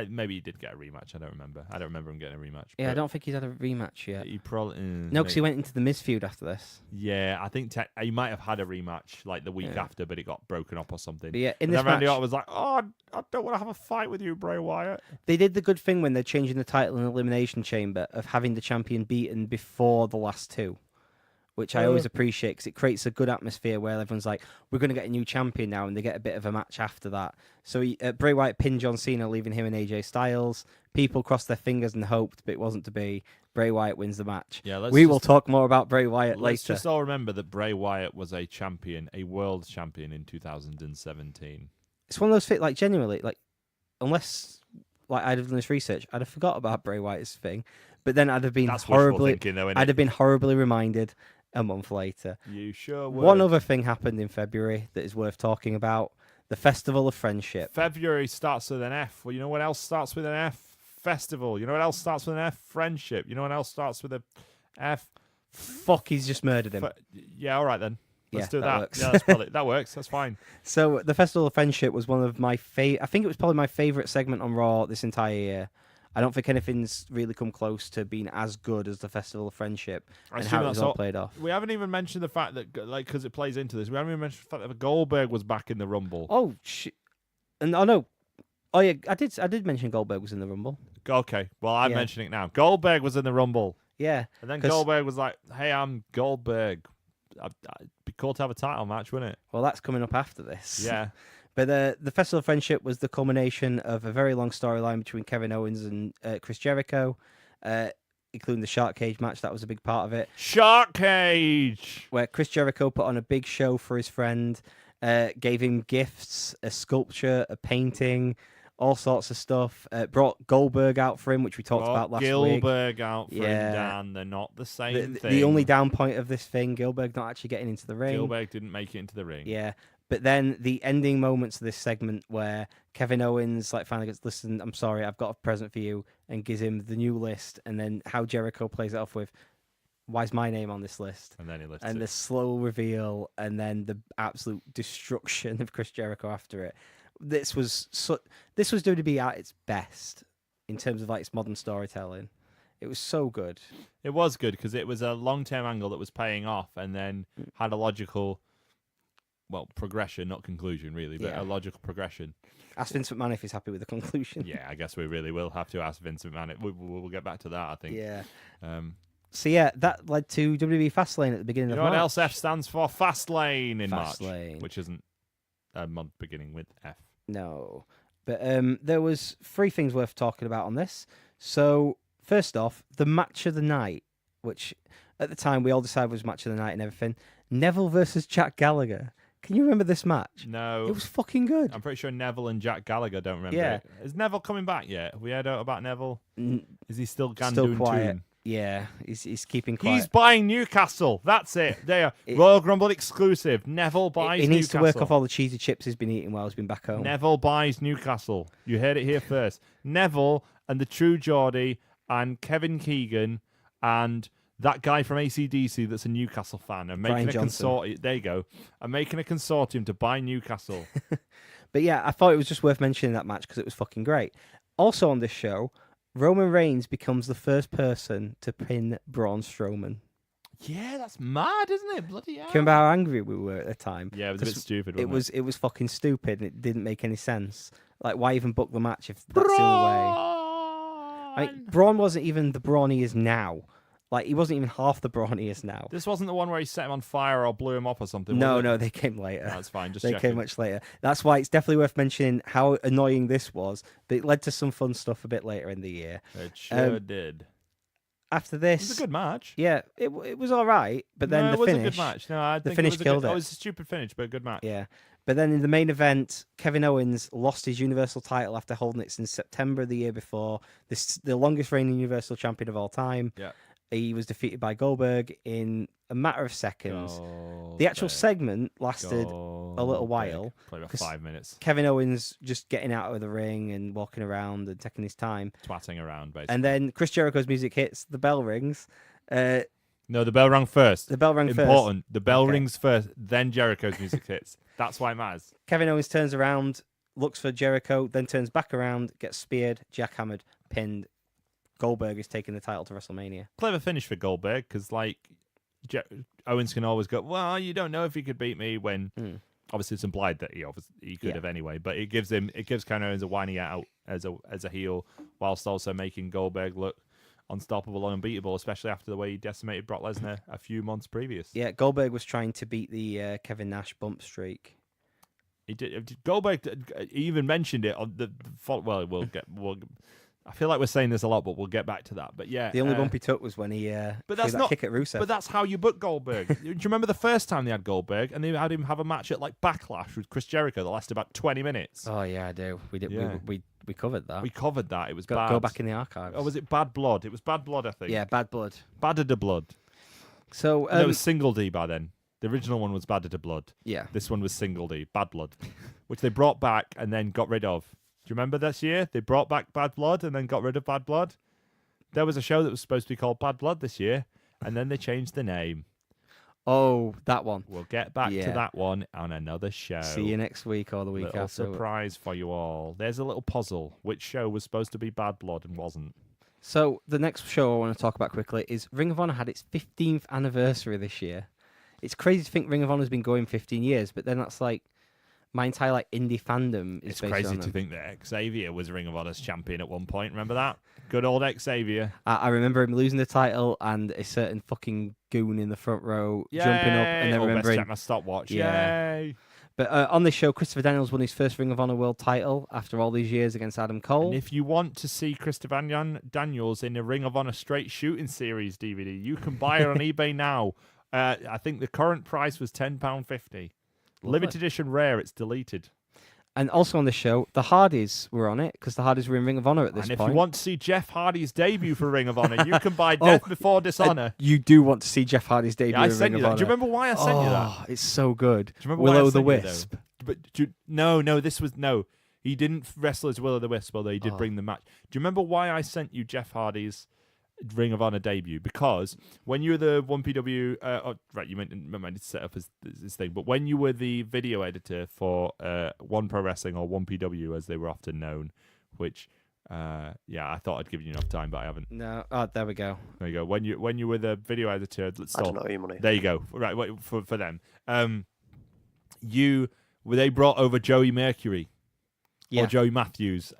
[SPEAKER 2] maybe he did get a rematch. I don't remember. I don't remember him getting a rematch.
[SPEAKER 3] Yeah, I don't think he's had a rematch yet.
[SPEAKER 2] He probably
[SPEAKER 3] no, because he went into the Miz feud after this.
[SPEAKER 2] Yeah, I think he might have had a rematch like the week after, but it got broken up or something.
[SPEAKER 3] But yeah,
[SPEAKER 2] and then Randy Orton was like, "Oh, I don't want to have a fight with you, Bray Wyatt."
[SPEAKER 3] They did the good thing when they're changing the title in Elimination Chamber of having the champion beaten before the last 2. Which I always appreciate because it creates a good atmosphere where everyone's like, we're going to get a new champion now, and they get a bit of a match after that. So Bray Wyatt pinned John Cena, leaving him and AJ Styles. People crossed their fingers and hoped, but it wasn't to be. Bray Wyatt wins the match.
[SPEAKER 2] Yeah,
[SPEAKER 3] we will talk more about Bray Wyatt later.
[SPEAKER 2] Let's just all remember that Bray Wyatt was a champion, a world champion in 2017.
[SPEAKER 3] It's one of those things, like genuinely, like unless I'd have done this research, I'd have forgot about Bray Wyatt's thing, but then I'd have been I'd have been horribly reminded a month later.
[SPEAKER 2] You sure would.
[SPEAKER 3] One other thing happened in February that is worth talking about. The Festival of Friendship.
[SPEAKER 2] February starts with an F. Well, you know what else starts with an F? Festival. You know what else starts with an F? Friendship. You know what else starts with a F?
[SPEAKER 3] Fuck, he's just murdered him.
[SPEAKER 2] Yeah, all right then. Let's do that.
[SPEAKER 3] Works.
[SPEAKER 2] Yeah, that works. That's fine.
[SPEAKER 3] So the Festival of Friendship was one of my I think it was probably my favourite segment on Raw this entire year. I don't think anything's really come close to being as good as the Festival of Friendship and how it was all played off.
[SPEAKER 2] We haven't even mentioned the fact that, because it plays into this, we haven't even mentioned the fact that Goldberg was back in the Rumble.
[SPEAKER 3] Oh, shit. And no. Oh, yeah, I did mention Goldberg was in the Rumble.
[SPEAKER 2] Okay, well, I'm mentioning it now. Goldberg was in the Rumble.
[SPEAKER 3] Yeah.
[SPEAKER 2] And then Goldberg was like, hey, I'm Goldberg. It'd be cool to have a title match, wouldn't it?
[SPEAKER 3] Well, that's coming up after this.
[SPEAKER 2] Yeah.
[SPEAKER 3] But the Festival of Friendship was the culmination of a very long storyline between Kevin Owens and Chris Jericho, including the Shark Cage match. That was a big part of it.
[SPEAKER 2] Shark Cage!
[SPEAKER 3] Where Chris Jericho put on a big show for his friend, gave him gifts, a sculpture, a painting, all sorts of stuff. Brought Goldberg out for him, which we talked about last week.
[SPEAKER 2] Goldberg out for him, Dan. They're not the same thing.
[SPEAKER 3] The only down point of this thing, Goldberg not actually getting into the ring.
[SPEAKER 2] Goldberg didn't make it into the ring.
[SPEAKER 3] Yeah. But then the ending moments of this segment where Kevin Owens finally gets, listen, I'm sorry, I've got a present for you, and gives him the new list, and then how Jericho plays it off with, why's my name on this list?
[SPEAKER 2] And then he lists
[SPEAKER 3] the slow reveal, and then the absolute destruction of Chris Jericho after it. This was WWE at its best in terms of its modern storytelling. It was so good.
[SPEAKER 2] It was good because it was a long-term angle that was paying off, and then had a logical... Well, progression, not conclusion, really, but a logical progression.
[SPEAKER 3] Ask Vince McMahon if he's happy with the conclusion.
[SPEAKER 2] Yeah, I guess we really will have to ask Vince McMahon. We'll get back to that, I think.
[SPEAKER 3] Yeah. So, yeah, that led to WWE Fastlane at the beginning of March.
[SPEAKER 2] You know what else F stands for? Fastlane in March.
[SPEAKER 3] Fastlane.
[SPEAKER 2] Which isn't a month beginning with F.
[SPEAKER 3] No. But there was 3 things worth talking about on this. So, first off, the match of the night, which at the time we all decided was match of the night and everything. Neville versus Jack Gallagher. Can you remember this match?
[SPEAKER 2] No.
[SPEAKER 3] It was fucking good.
[SPEAKER 2] I'm pretty sure Neville and Jack Gallagher don't remember
[SPEAKER 3] Yeah.
[SPEAKER 2] it. Is Neville coming back yet? Have we heard out about Neville? Is he still Gandoon
[SPEAKER 3] Still quiet.
[SPEAKER 2] Toon?
[SPEAKER 3] Yeah, he's keeping quiet.
[SPEAKER 2] He's buying Newcastle. That's it. There. Royal Grumble exclusive. Neville buys
[SPEAKER 3] He needs
[SPEAKER 2] Newcastle.
[SPEAKER 3] to work off all the cheesy chips he's been eating while he's been back home.
[SPEAKER 2] Neville buys Newcastle. You heard it here first. Neville and the True Geordie and Kevin Keegan and that guy from AC/DC that's a Newcastle fan are making a consortium. There you go. Are making a consortium to buy Newcastle.
[SPEAKER 3] But yeah, I thought it was just worth mentioning that match because it was fucking great. Also on this show, Roman Reigns becomes the first person to pin Braun Strowman.
[SPEAKER 2] Yeah, that's mad, isn't it? Bloody hell.
[SPEAKER 3] Can you remember how angry we were at the time?
[SPEAKER 2] Yeah, it was a bit stupid, wasn't it?
[SPEAKER 3] It was fucking stupid and it didn't make any sense. Like, why even book the match if that's the only way? I mean, Braun wasn't even the Braun he is now. Like, he wasn't even half the Braun he is now.
[SPEAKER 2] This wasn't the one where he set him on fire or blew him up or something,
[SPEAKER 3] No, they came later.
[SPEAKER 2] That's fine, just
[SPEAKER 3] They
[SPEAKER 2] checking.
[SPEAKER 3] came much later. That's why it's definitely worth mentioning how annoying this was, but it led to some fun stuff a bit later in the year.
[SPEAKER 2] It sure did.
[SPEAKER 3] After this...
[SPEAKER 2] It was a good match.
[SPEAKER 3] Yeah, it was all right, but then
[SPEAKER 2] it
[SPEAKER 3] the finish...
[SPEAKER 2] was a good match. No, I think
[SPEAKER 3] finish killed it.
[SPEAKER 2] It was a stupid finish, but a good match.
[SPEAKER 3] Yeah. But then in the main event, Kevin Owens lost his Universal title after holding it since September of the year before. The longest reigning Universal champion of all time.
[SPEAKER 2] Yeah.
[SPEAKER 3] He was defeated by Goldberg in a matter of seconds. The actual segment lasted a little while.
[SPEAKER 2] Probably about 5 minutes.
[SPEAKER 3] Kevin Owens just getting out of the ring and walking around and taking his time.
[SPEAKER 2] Twatting around, basically.
[SPEAKER 3] And then Chris Jericho's music hits, the bell rings.
[SPEAKER 2] No, the bell rang first.
[SPEAKER 3] The bell rang first.
[SPEAKER 2] Important. The bell rings first, then Jericho's music hits. That's why it matters.
[SPEAKER 3] Kevin Owens turns around, looks for Jericho, then turns back around, gets speared, jackhammered, pinned. Goldberg is taking the title to WrestleMania.
[SPEAKER 2] Clever finish for Goldberg, because Owens can always go, well, you don't know if he could beat me, when obviously it's implied that he could have anyway, but it gives Kevin Owens a whining out as a heel, whilst also making Goldberg look unstoppable and unbeatable, especially after the way he decimated Brock Lesnar a few months previous. Yeah,
[SPEAKER 3] Goldberg was trying to beat the Kevin Nash bump streak.
[SPEAKER 2] He did. Goldberg even mentioned it on the. Well, I feel like we're saying this a lot, but we'll get back to that. But yeah,
[SPEAKER 3] the only bump he took was when he
[SPEAKER 2] but that's
[SPEAKER 3] that
[SPEAKER 2] not
[SPEAKER 3] kick at Rusev.
[SPEAKER 2] But that's how you book Goldberg. Do you remember the first time they had Goldberg and they had him have a match at like Backlash with Chris Jericho that lasted about 20 minutes?
[SPEAKER 3] Oh yeah, I do. We did.
[SPEAKER 2] Yeah.
[SPEAKER 3] We covered that.
[SPEAKER 2] We covered that. It was bad.
[SPEAKER 3] Go back in the archives.
[SPEAKER 2] Or was it Bad Blood? It was Bad Blood, I think.
[SPEAKER 3] Yeah, Bad Blood.
[SPEAKER 2] Badder to Blood.
[SPEAKER 3] So
[SPEAKER 2] it was Single D by then. The original one was Badder to Blood.
[SPEAKER 3] Yeah.
[SPEAKER 2] This one was Single D, Bad Blood, which they brought back and then got rid of. Do you remember this year? They brought back Bad Blood and then got rid of Bad Blood. There was a show that was supposed to be called Bad Blood this year, and then they changed the name.
[SPEAKER 3] Oh, that one.
[SPEAKER 2] We'll get back to that one on another show.
[SPEAKER 3] See you next week or the week
[SPEAKER 2] little
[SPEAKER 3] after.
[SPEAKER 2] Surprise for you all. There's a little puzzle. Which show was supposed to be Bad Blood and wasn't?
[SPEAKER 3] So the next show I want to talk about quickly is Ring of Honor had its 15th anniversary this year. It's crazy to think Ring of Honor has been going 15 years, but then that's like my entire indie fandom is
[SPEAKER 2] it's
[SPEAKER 3] based
[SPEAKER 2] crazy
[SPEAKER 3] on
[SPEAKER 2] to
[SPEAKER 3] them.
[SPEAKER 2] think that Xavier was Ring of Honor's champion at one point. Remember that? Good old Xavier.
[SPEAKER 3] I remember him losing the title and a certain fucking goon in the front row jumping up and then
[SPEAKER 2] remembering.
[SPEAKER 3] remembering.
[SPEAKER 2] Best check my stopwatch.
[SPEAKER 3] Yeah.
[SPEAKER 2] Yay!
[SPEAKER 3] But on this show, Christopher Daniels won his first Ring of Honor World title after all these years against Adam Cole.
[SPEAKER 2] And if you want to see Christopher Daniels in a Ring of Honor Straight Shooting Series DVD, you can buy it on eBay now. I think the current price was £10.50. Limited edition rare. It's deleted.
[SPEAKER 3] And also on the show, the Hardys were on it because the Hardys were in Ring of Honor at this
[SPEAKER 2] point.
[SPEAKER 3] point.
[SPEAKER 2] And if you want to see Jeff Hardy's debut for Ring of Honor, you can buy Death Before Dishonor.
[SPEAKER 3] You do want to see Jeff Hardy's debut in Ring of Honor.
[SPEAKER 2] Do you remember why I sent you that?
[SPEAKER 3] It's so good.
[SPEAKER 2] Do you remember
[SPEAKER 3] Will-O the Wisp.
[SPEAKER 2] No, he didn't wrestle as Will-O the Wisp, although he did bring the match. Do you remember why I sent you Jeff Hardy's Ring of Honor debut? Because when you were the 1PW, you meant to set up as this thing, but when you were the video editor for One Pro Wrestling or 1PW as they were often known, which I thought I'd give you enough time, but I haven't.
[SPEAKER 3] No, there we go.
[SPEAKER 2] There you go. When you were the video editor,
[SPEAKER 4] I don't know your money.
[SPEAKER 2] There you go. Right, for them, they brought over Joey Mercury.
[SPEAKER 3] Yeah.
[SPEAKER 2] Or Joey Matthews,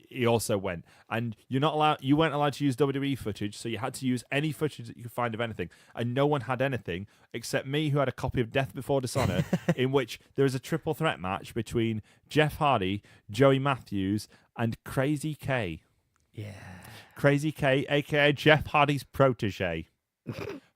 [SPEAKER 2] he also went. And you weren't allowed to use WWE footage, so you had to use any footage that you could find of anything. And no one had anything except me, who had a copy of Death Before Dishonor, in which there is a triple threat match between Jeff Hardy, Joey Matthews, and Crazy K.
[SPEAKER 3] Yeah.
[SPEAKER 2] Crazy K, a.k.a. Jeff Hardy's protege,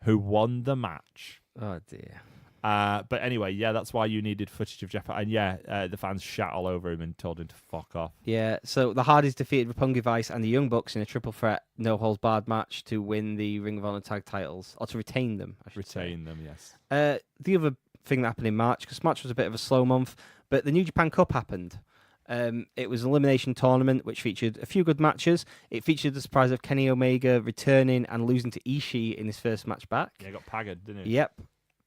[SPEAKER 2] who won the match.
[SPEAKER 3] Oh, dear.
[SPEAKER 2] But anyway, yeah, that's why you needed footage of Jeff. And yeah, the fans shat all over him and told him to fuck off.
[SPEAKER 3] Yeah, so the Hardys defeated Roppongi Vice and the Young Bucks in a triple threat, no holds barred match to win the Ring of Honor tag titles, or to retain them, I should say.
[SPEAKER 2] Retain them, yes.
[SPEAKER 3] The other thing that happened in March, because March was a bit of a slow month, but the New Japan Cup happened. It was an elimination tournament which featured a few good matches. It featured the surprise of Kenny Omega returning and losing to Ishii in his first match back.
[SPEAKER 2] Yeah, got paggered, didn't he?
[SPEAKER 3] Yep.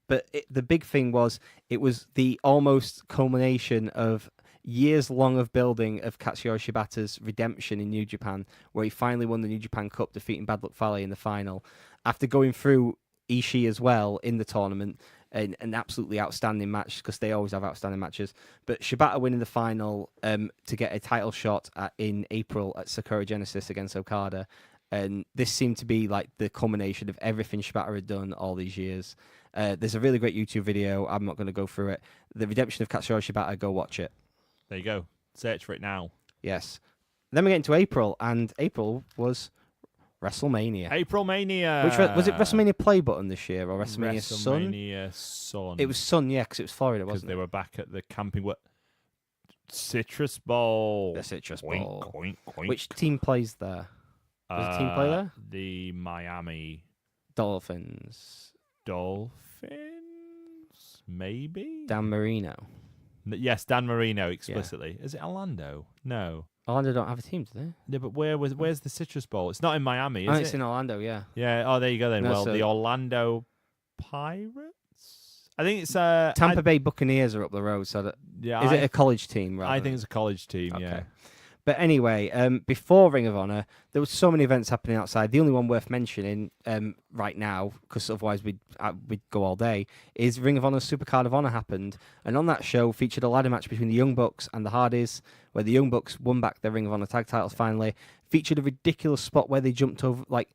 [SPEAKER 3] But the big thing was, it was the almost culmination of years long of building of Katsuyori Shibata's redemption in New Japan, where he finally won the New Japan Cup, defeating Bad Luck Fale in the final. After going through Ishii as well in the tournament, an absolutely outstanding match, because they always have outstanding matches. But Shibata winning the final to get a title shot in April at Sakura Genesis against Okada. And this seemed to be like the culmination of everything Shibata had done all these years. There's a really great YouTube video. I'm not going to go through it. The Redemption of Katsuyori Shibata, go watch it.
[SPEAKER 2] There you go. Search for it now.
[SPEAKER 3] Yes. Then we get into April, and April was WrestleMania.
[SPEAKER 2] April Mania.
[SPEAKER 3] Which was it WrestleMania Play Button this year, or WrestleMania Sun?
[SPEAKER 2] WrestleMania Sun.
[SPEAKER 3] It was Sun, yeah, because it was Florida, wasn't it?
[SPEAKER 2] Because they were back at the camping... Citrus Bowl.
[SPEAKER 3] The Citrus
[SPEAKER 2] Oink,
[SPEAKER 3] Bowl.
[SPEAKER 2] oink, oink.
[SPEAKER 3] Which team plays there? Does a team play there?
[SPEAKER 2] The Miami
[SPEAKER 3] Dolphins.
[SPEAKER 2] Dolphins, maybe?
[SPEAKER 3] Dan Marino.
[SPEAKER 2] Yes, Dan Marino explicitly. Is it Orlando? No.
[SPEAKER 3] Orlando don't have a team, do they?
[SPEAKER 2] Yeah, but where's the Citrus Bowl? It's not in Miami, is it?
[SPEAKER 3] It's in Orlando, yeah.
[SPEAKER 2] Yeah. Oh, there you go then.
[SPEAKER 3] No,
[SPEAKER 2] well,
[SPEAKER 3] so-
[SPEAKER 2] the Orlando Pirates. I think it's
[SPEAKER 3] Tampa Bay Buccaneers are up the road, so is it a college team?
[SPEAKER 2] I think it's a college team.
[SPEAKER 3] Okay.
[SPEAKER 2] Yeah.
[SPEAKER 3] But anyway, before Ring of Honor, there was so many events happening outside. The only one worth mentioning right now, because otherwise we'd go all day, is Ring of Honor's Supercard of Honor happened. And on that show featured a ladder match between the Young Bucks and the Hardys, where the Young Bucks won back their Ring of Honor tag titles finally. Featured a ridiculous spot where they jumped over, like,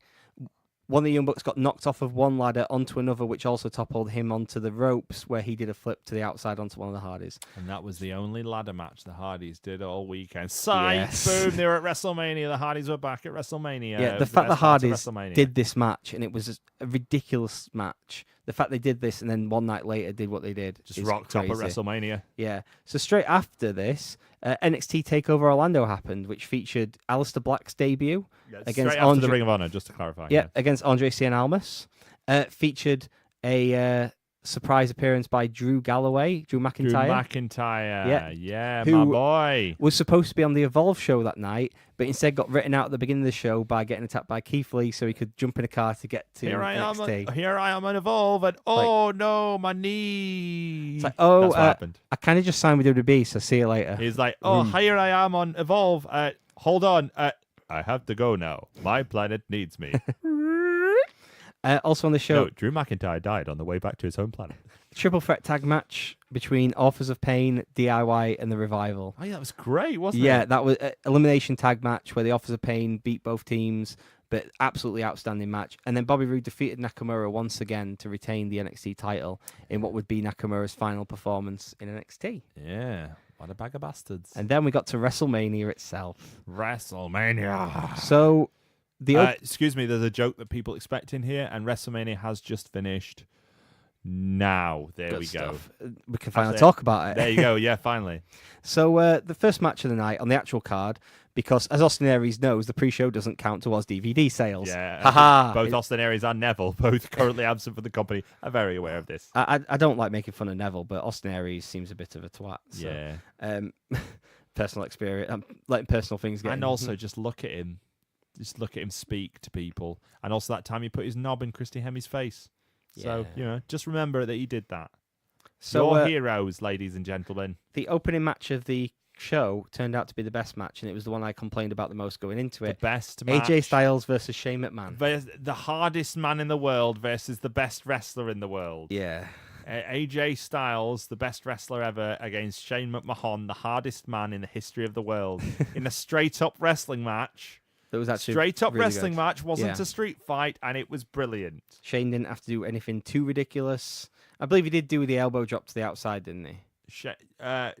[SPEAKER 3] one of the Young Bucks got knocked off of one ladder onto another, which also toppled him onto the ropes, where he did a flip to the outside onto one of the Hardys.
[SPEAKER 2] And that was the only ladder match the Hardys did all weekend. Psych!
[SPEAKER 3] Yes.
[SPEAKER 2] Boom! They were at WrestleMania. The Hardys were back at WrestleMania.
[SPEAKER 3] Yeah, the fact the Hardys did this match, and it was a ridiculous match. The fact they did this, and then one night later did what they did,
[SPEAKER 2] Just
[SPEAKER 3] is
[SPEAKER 2] rocked
[SPEAKER 3] crazy.
[SPEAKER 2] up at WrestleMania.
[SPEAKER 3] Yeah. So straight after this, NXT TakeOver Orlando happened, which featured Aleister Black's debut against
[SPEAKER 2] straight after the Ring of Honor, just to clarify.
[SPEAKER 3] Yeah, against Andre Cien Almas. Featured a surprise appearance by Drew McIntyre.
[SPEAKER 2] Drew McIntyre. Yeah,
[SPEAKER 3] Who
[SPEAKER 2] my boy.
[SPEAKER 3] was supposed to be on the Evolve show that night, but instead got written out at the beginning of the show by getting attacked by Keith Lee, so he could jump in a car to get to
[SPEAKER 2] Here I
[SPEAKER 3] NXT.
[SPEAKER 2] am on Evolve, and no, my knee.
[SPEAKER 3] It's like, oh,
[SPEAKER 2] That's what happened.
[SPEAKER 3] I kind of just signed with WWE, so see you later.
[SPEAKER 2] He's like, here I am on Evolve. Hold on. I have to go now. My planet needs me.
[SPEAKER 3] Also on the show,
[SPEAKER 2] No, Drew McIntyre died on the way back to his home planet.
[SPEAKER 3] triple threat tag match between Authors of Pain, DIY, and The Revival.
[SPEAKER 2] Oh, yeah, that was great, wasn't it?
[SPEAKER 3] Yeah, that was an elimination tag match where the Authors of Pain beat both teams, but absolutely outstanding match. And then Bobby Roode defeated Nakamura once again to retain the NXT title in what would be Nakamura's final performance in NXT.
[SPEAKER 2] Yeah. What a bag of bastards.
[SPEAKER 3] And then we got to WrestleMania itself.
[SPEAKER 2] WrestleMania.
[SPEAKER 3] So
[SPEAKER 2] excuse me, there's a joke that people expect in here, and WrestleMania has just finished. Now, there
[SPEAKER 3] good
[SPEAKER 2] we go.
[SPEAKER 3] stuff. We can finally
[SPEAKER 2] That's it.
[SPEAKER 3] talk about it.
[SPEAKER 2] There you go. Yeah, finally.
[SPEAKER 3] So the first match of the night on the actual card, because as Austin Aries knows, the pre-show doesn't count towards DVD sales.
[SPEAKER 2] Yeah.
[SPEAKER 3] Haha.
[SPEAKER 2] Both Austin Aries and Neville, both currently absent from the company, are very aware of this.
[SPEAKER 3] I don't like making fun of Neville, but Austin Aries seems a bit of a twat. So,
[SPEAKER 2] Yeah.
[SPEAKER 3] personal experience. I'm letting personal things get.
[SPEAKER 2] And also, just look at him. Just look at him speak to people. And also that time he put his knob in Christy Hemi's face. So, just remember that he did that.
[SPEAKER 3] So
[SPEAKER 2] Your heroes, ladies and gentlemen.
[SPEAKER 3] the opening match of the show turned out to be the best match, and it was the one I complained about the most going into
[SPEAKER 2] The
[SPEAKER 3] it.
[SPEAKER 2] best match.
[SPEAKER 3] AJ Styles versus Shane McMahon.
[SPEAKER 2] The hardest man in the world versus the best wrestler in the world.
[SPEAKER 3] Yeah.
[SPEAKER 2] AJ Styles, the best wrestler ever, against Shane McMahon, the hardest man in the history of the world, in a straight-up wrestling match.
[SPEAKER 3] It was actually
[SPEAKER 2] Straight-up
[SPEAKER 3] really
[SPEAKER 2] wrestling
[SPEAKER 3] good.
[SPEAKER 2] match, wasn't
[SPEAKER 3] Yeah.
[SPEAKER 2] a street fight, and it was brilliant.
[SPEAKER 3] Shane didn't have to do anything too ridiculous. I believe he did do the elbow drop to the outside, didn't he?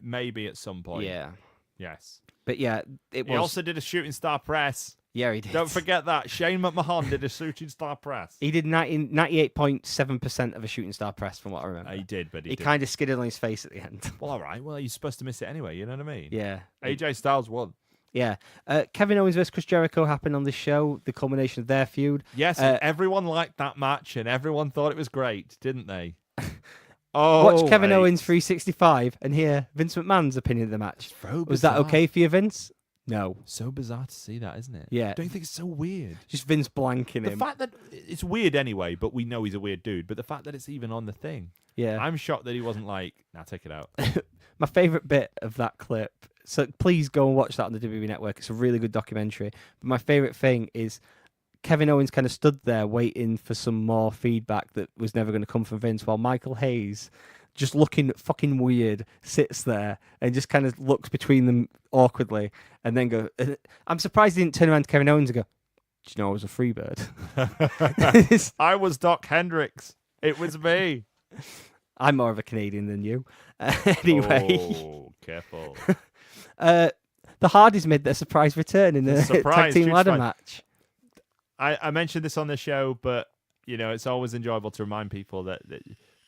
[SPEAKER 2] Maybe at some point.
[SPEAKER 3] Yeah.
[SPEAKER 2] Yes.
[SPEAKER 3] But yeah, it
[SPEAKER 2] He
[SPEAKER 3] was.
[SPEAKER 2] also did a shooting star press.
[SPEAKER 3] Yeah, he did.
[SPEAKER 2] Don't forget that. Shane McMahon did a shooting star press.
[SPEAKER 3] He did 98.7% of a shooting star press, from what I remember.
[SPEAKER 2] He did, but
[SPEAKER 3] he kind of skidded on his face at the end.
[SPEAKER 2] Well, all right. Well, he's supposed to miss it anyway. You know what I mean?
[SPEAKER 3] Yeah.
[SPEAKER 2] AJ Styles won.
[SPEAKER 3] Yeah. Kevin Owens versus Chris Jericho happened on this show, the culmination of their feud.
[SPEAKER 2] Yes, and everyone liked that match, and everyone thought it was great, didn't they? Oh,
[SPEAKER 3] Watch Kevin Owens 365 and hear Vince McMahon's opinion of the match. Was that okay for you, Vince? No.
[SPEAKER 2] So bizarre to see that, isn't it?
[SPEAKER 3] Yeah.
[SPEAKER 2] Don't you think it's so weird?
[SPEAKER 3] Just Vince blanking
[SPEAKER 2] The
[SPEAKER 3] him.
[SPEAKER 2] fact that it's weird anyway, but we know he's a weird dude. But the fact that it's even on the thing,
[SPEAKER 3] Yeah.
[SPEAKER 2] I'm shocked that he wasn't like, nah, take it out.
[SPEAKER 3] My favourite bit of that clip, so please go and watch that on the WWE Network. It's a really good documentary. But my favourite thing is Kevin Owens kind of stood there waiting for some more feedback that was never going to come from Vince, while Michael Hayes, just looking fucking weird, sits there and just kind of looks between them awkwardly and then go, I'm surprised he didn't turn around to Kevin Owens and go, do you know I was a free bird?
[SPEAKER 2] I was Doc Hendricks. It was me.
[SPEAKER 3] I'm more of a Canadian than you. Anyway.
[SPEAKER 2] Oh, careful.
[SPEAKER 3] The Hardys made their surprise return in the tag team ladder match.
[SPEAKER 2] I mentioned this on the show, but you know it's always enjoyable to remind people that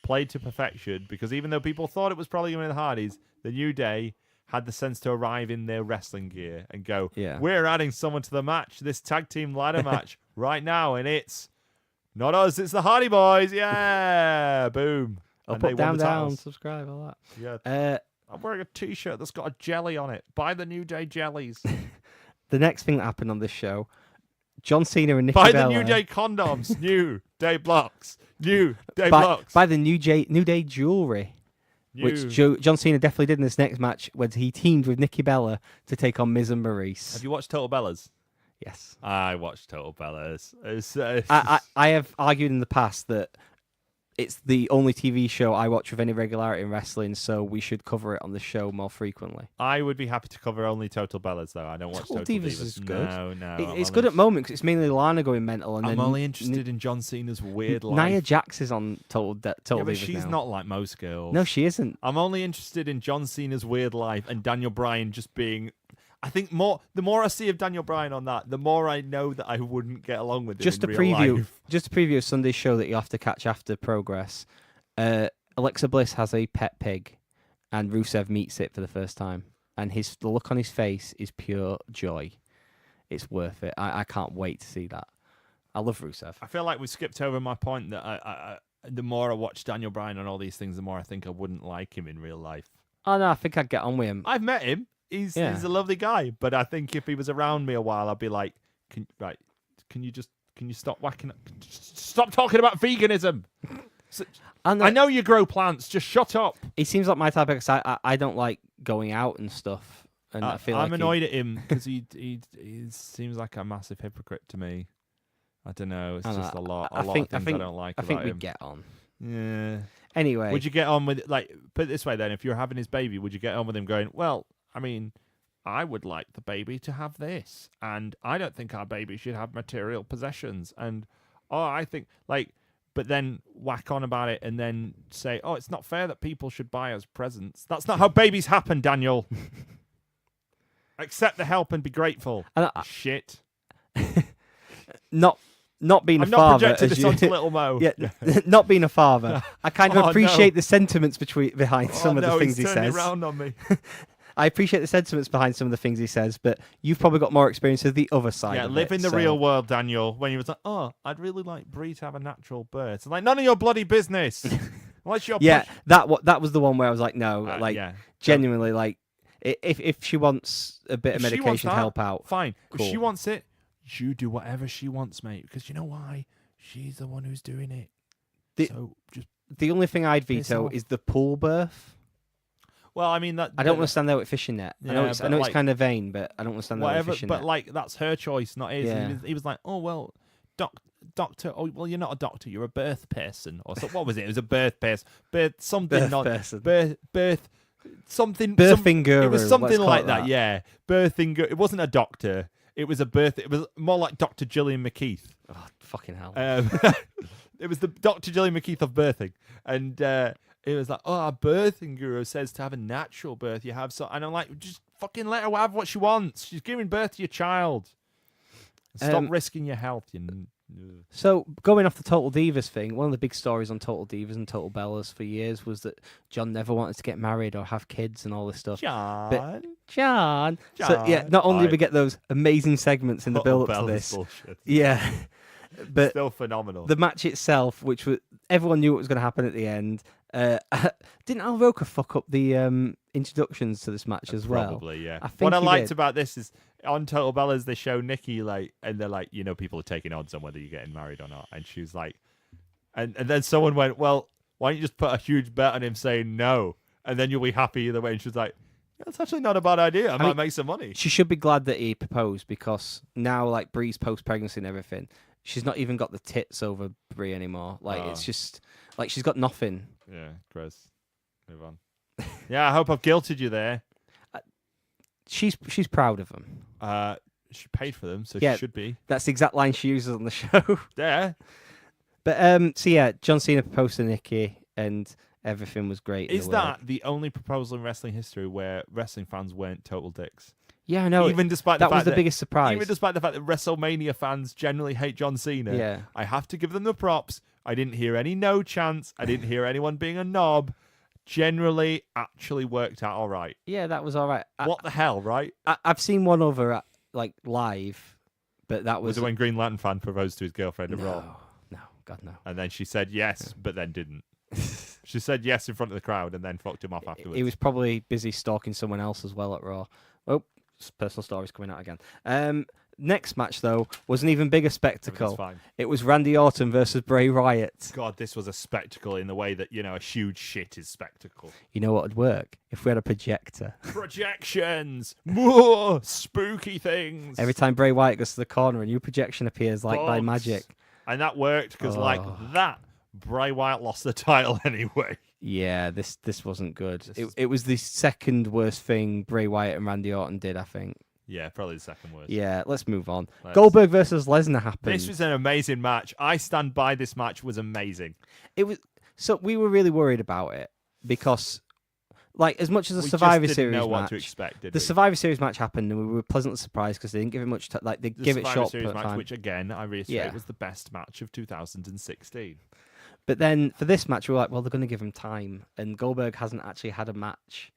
[SPEAKER 2] played to perfection, because even though people thought it was probably going to be the Hardys, the New Day had the sense to arrive in their wrestling gear and go, we're adding someone to the match, this tag team ladder match right now, and it's not us, it's the Hardy Boys. Yeah, boom.
[SPEAKER 3] Up, up, down, down, subscribe, all that.
[SPEAKER 2] Yeah. I'm wearing a t-shirt that's got a jelly on it. Buy the New Day jellies.
[SPEAKER 3] The next thing that happened on this show, John Cena and Nikki
[SPEAKER 2] Buy
[SPEAKER 3] Bella.
[SPEAKER 2] the New Day condoms. New Day blocks. New Day blocks.
[SPEAKER 3] Buy the New Day jewelry. Which John Cena definitely did in this next match when he teamed with Nikki Bella to take on Miz and Maurice.
[SPEAKER 2] Have you watched Total Bellas?
[SPEAKER 3] Yes.
[SPEAKER 2] I watched Total Bellas.
[SPEAKER 3] I have argued in the past that it's the only TV show I watch with any regularity in wrestling, so we should cover it on the show more frequently.
[SPEAKER 2] I would be happy to cover only Total Bellas, though. I don't watch Total Divas.
[SPEAKER 3] Is good.
[SPEAKER 2] No.
[SPEAKER 3] It's good at moments. It's mainly Lana going mental. And
[SPEAKER 2] I'm
[SPEAKER 3] then
[SPEAKER 2] only interested in John Cena's weird life.
[SPEAKER 3] Nia Jax is on Total Divas
[SPEAKER 2] but she's
[SPEAKER 3] now.
[SPEAKER 2] not like most girls.
[SPEAKER 3] No, she isn't.
[SPEAKER 2] I'm only interested in John Cena's weird life and Daniel Bryan just being... I think the more I see of Daniel Bryan on that, the more I know that I wouldn't get along with him
[SPEAKER 3] Just
[SPEAKER 2] in
[SPEAKER 3] a
[SPEAKER 2] real
[SPEAKER 3] preview.
[SPEAKER 2] life.
[SPEAKER 3] Just a preview of Sunday's show that you have to catch after Progress. Alexa Bliss has a pet pig, and Rusev meets it for the first time, and the look on his face is pure joy. It's worth it. I can't wait to see that. I love Rusev.
[SPEAKER 2] I feel like we skipped over my point that I the more I watch Daniel Bryan on all these things, the more I think I wouldn't like him in real life.
[SPEAKER 3] Oh no, I think I'd get on with him.
[SPEAKER 2] I've met him. He's a lovely guy, but I think if he was around me a while, I'd be like, can you stop whacking up? Stop talking about veganism. I know you grow plants. Just shut up.
[SPEAKER 3] He seems like my type of guy. I don't like going out and stuff. And I feel
[SPEAKER 2] I'm
[SPEAKER 3] like
[SPEAKER 2] annoyed at him because he seems like a massive hypocrite to me. I don't know. It's just a lot of things I don't like about him.
[SPEAKER 3] I think we get on.
[SPEAKER 2] Yeah.
[SPEAKER 3] Anyway.
[SPEAKER 2] Would you get on with, put it this way then, if you're having his baby, would you get on with him going, well, I mean, I would like the baby to have this, and I don't think our baby should have material possessions, and, I think, but then whack on about it and then say, it's not fair that people should buy us presents. That's not how babies happen, Daniel. Accept the help and be grateful. Shit.
[SPEAKER 3] Not being a father.
[SPEAKER 2] I'm not projecting this onto Little Mo.
[SPEAKER 3] Yeah, not being a father. I kind of appreciate the sentiments behind some of the things he says.
[SPEAKER 2] Around on me.
[SPEAKER 3] I appreciate the sentiments behind some of the things he says, but you've probably got more experience of the other side.
[SPEAKER 2] Yeah,
[SPEAKER 3] of
[SPEAKER 2] live in the real world, Daniel. When you was like, I'd really like Brie to have a natural birth. It's like, none of your bloody business. Unless you're
[SPEAKER 3] that was the one where I was like, no, genuinely, if she wants a bit of medication to help out,
[SPEAKER 2] fine.
[SPEAKER 3] Cool.
[SPEAKER 2] If she wants it, you do whatever she wants, mate. Because you know why? She's the one who's doing it.
[SPEAKER 3] The only thing I'd veto is the pool birth.
[SPEAKER 2] Well, I mean, I
[SPEAKER 3] don't want to stand there with fishing net.
[SPEAKER 2] Yeah,
[SPEAKER 3] I know it's kind of vain, but I don't want to stand there with fishing net.
[SPEAKER 2] But that's her choice, not his.
[SPEAKER 3] Yeah.
[SPEAKER 2] He was like, doctor. Oh, well, you're not a doctor. You're a birth person. Or so, what was it? It was a birth person. Something something.
[SPEAKER 3] Birthing guru.
[SPEAKER 2] It was something like
[SPEAKER 3] that.
[SPEAKER 2] Yeah, birthing guru. It wasn't a doctor. It was a birth. It was more like Dr. Gillian McKeith.
[SPEAKER 3] Oh, fucking hell.
[SPEAKER 2] It was the Dr. Gillian McKeith of birthing, and it was like, our birthing guru says to have a natural birth, you have so, and I'm like, just fucking let her have what she wants. She's giving birth to your child. Stop risking your health.
[SPEAKER 3] So, going off the Total Divas thing, one of the big stories on Total Divas and Total Bellas for years was that John never wanted to get married or have kids and all this stuff. John. So, yeah, not only do we get those amazing segments in the build-up to this.
[SPEAKER 2] Bullshit.
[SPEAKER 3] Yeah. But
[SPEAKER 2] Still phenomenal.
[SPEAKER 3] the match itself, which was everyone knew what was going to happen at the end. Didn't Al Roker fuck up the introductions to this match as well?
[SPEAKER 2] Probably, yeah.
[SPEAKER 3] I think
[SPEAKER 2] what I
[SPEAKER 3] he
[SPEAKER 2] liked
[SPEAKER 3] did.
[SPEAKER 2] about this is on Total Bellas they show Nikki and they're like, people are taking odds on whether you're getting married or not, and she was like, and then someone went, well, why don't you just put a huge bet on him saying no, and then you'll be happy either way. And she was like, yeah, that's actually not a bad idea. I might make some money.
[SPEAKER 3] She should be glad that he proposed, because now, like, Bree's post-pregnancy and everything, she's not even got the tits over Bree anymore. Like, it's just, like, she's got nothing.
[SPEAKER 2] Yeah, gross. Move on. Yeah, I hope I've guilted you there.
[SPEAKER 3] She's proud of him.
[SPEAKER 2] She paid for them, so
[SPEAKER 3] Yeah.
[SPEAKER 2] she should be.
[SPEAKER 3] That's the exact line she uses on the show.
[SPEAKER 2] Yeah.
[SPEAKER 3] But, so yeah, John Cena proposed to Nikki, and everything was great. in
[SPEAKER 2] Is
[SPEAKER 3] the
[SPEAKER 2] that
[SPEAKER 3] world.
[SPEAKER 2] the only proposal in wrestling history where wrestling fans weren't total dicks?
[SPEAKER 3] Yeah, I know.
[SPEAKER 2] Even despite
[SPEAKER 3] that
[SPEAKER 2] the
[SPEAKER 3] was
[SPEAKER 2] fact
[SPEAKER 3] the
[SPEAKER 2] that,
[SPEAKER 3] biggest surprise.
[SPEAKER 2] Even despite the fact that WrestleMania fans generally hate John Cena,
[SPEAKER 3] Yeah.
[SPEAKER 2] I have to give them the props. I didn't hear any no chants. I didn't hear anyone being a knob. Generally, actually worked out all right.
[SPEAKER 3] Yeah, that was all right.
[SPEAKER 2] What the hell, right?
[SPEAKER 3] I've seen one over at, like, live, but that
[SPEAKER 2] Was
[SPEAKER 3] was
[SPEAKER 2] it when Green Lantern fan proposed to his girlfriend at Raw?
[SPEAKER 3] No, God no.
[SPEAKER 2] And then she said yes, but then didn't. She said yes in front of the crowd and then fucked him off afterwards.
[SPEAKER 3] He was probably busy stalking someone else as well at Raw. Oh, personal stories coming out again. Next match, though, was an even bigger spectacle.
[SPEAKER 2] Everything's fine.
[SPEAKER 3] It was Randy Orton versus Bray Wyatt.
[SPEAKER 2] God, this was a spectacle in the way that, a huge shit is spectacle.
[SPEAKER 3] You know what would work? If we had a projector.
[SPEAKER 2] Projections! More spooky things!
[SPEAKER 3] Every time Bray Wyatt goes to the corner, a new projection appears like by
[SPEAKER 2] Bugs.
[SPEAKER 3] magic.
[SPEAKER 2] And that worked because, like that, Bray Wyatt lost the title anyway.
[SPEAKER 3] Yeah, this wasn't good. It was the second worst thing Bray Wyatt and Randy Orton did, I think.
[SPEAKER 2] Yeah, probably the second worst.
[SPEAKER 3] Yeah, let's move on. Goldberg versus Lesnar happened.
[SPEAKER 2] This was an amazing match. I stand by this match was amazing.
[SPEAKER 3] It was, so we were really worried about it because, like, as much as the
[SPEAKER 2] We
[SPEAKER 3] Survivor
[SPEAKER 2] just
[SPEAKER 3] Series
[SPEAKER 2] didn't know
[SPEAKER 3] match,
[SPEAKER 2] what to expect, did
[SPEAKER 3] the
[SPEAKER 2] we?
[SPEAKER 3] Survivor Series match happened, and we were pleasantly surprised because they didn't give it much. They give it
[SPEAKER 2] Survivor
[SPEAKER 3] short
[SPEAKER 2] Series match,
[SPEAKER 3] time.
[SPEAKER 2] which again, I reiterate,
[SPEAKER 3] Yeah.
[SPEAKER 2] was the best match of 2016.
[SPEAKER 3] But then for this match, we were like, well, they're going to give him time, and Goldberg hasn't actually had a match,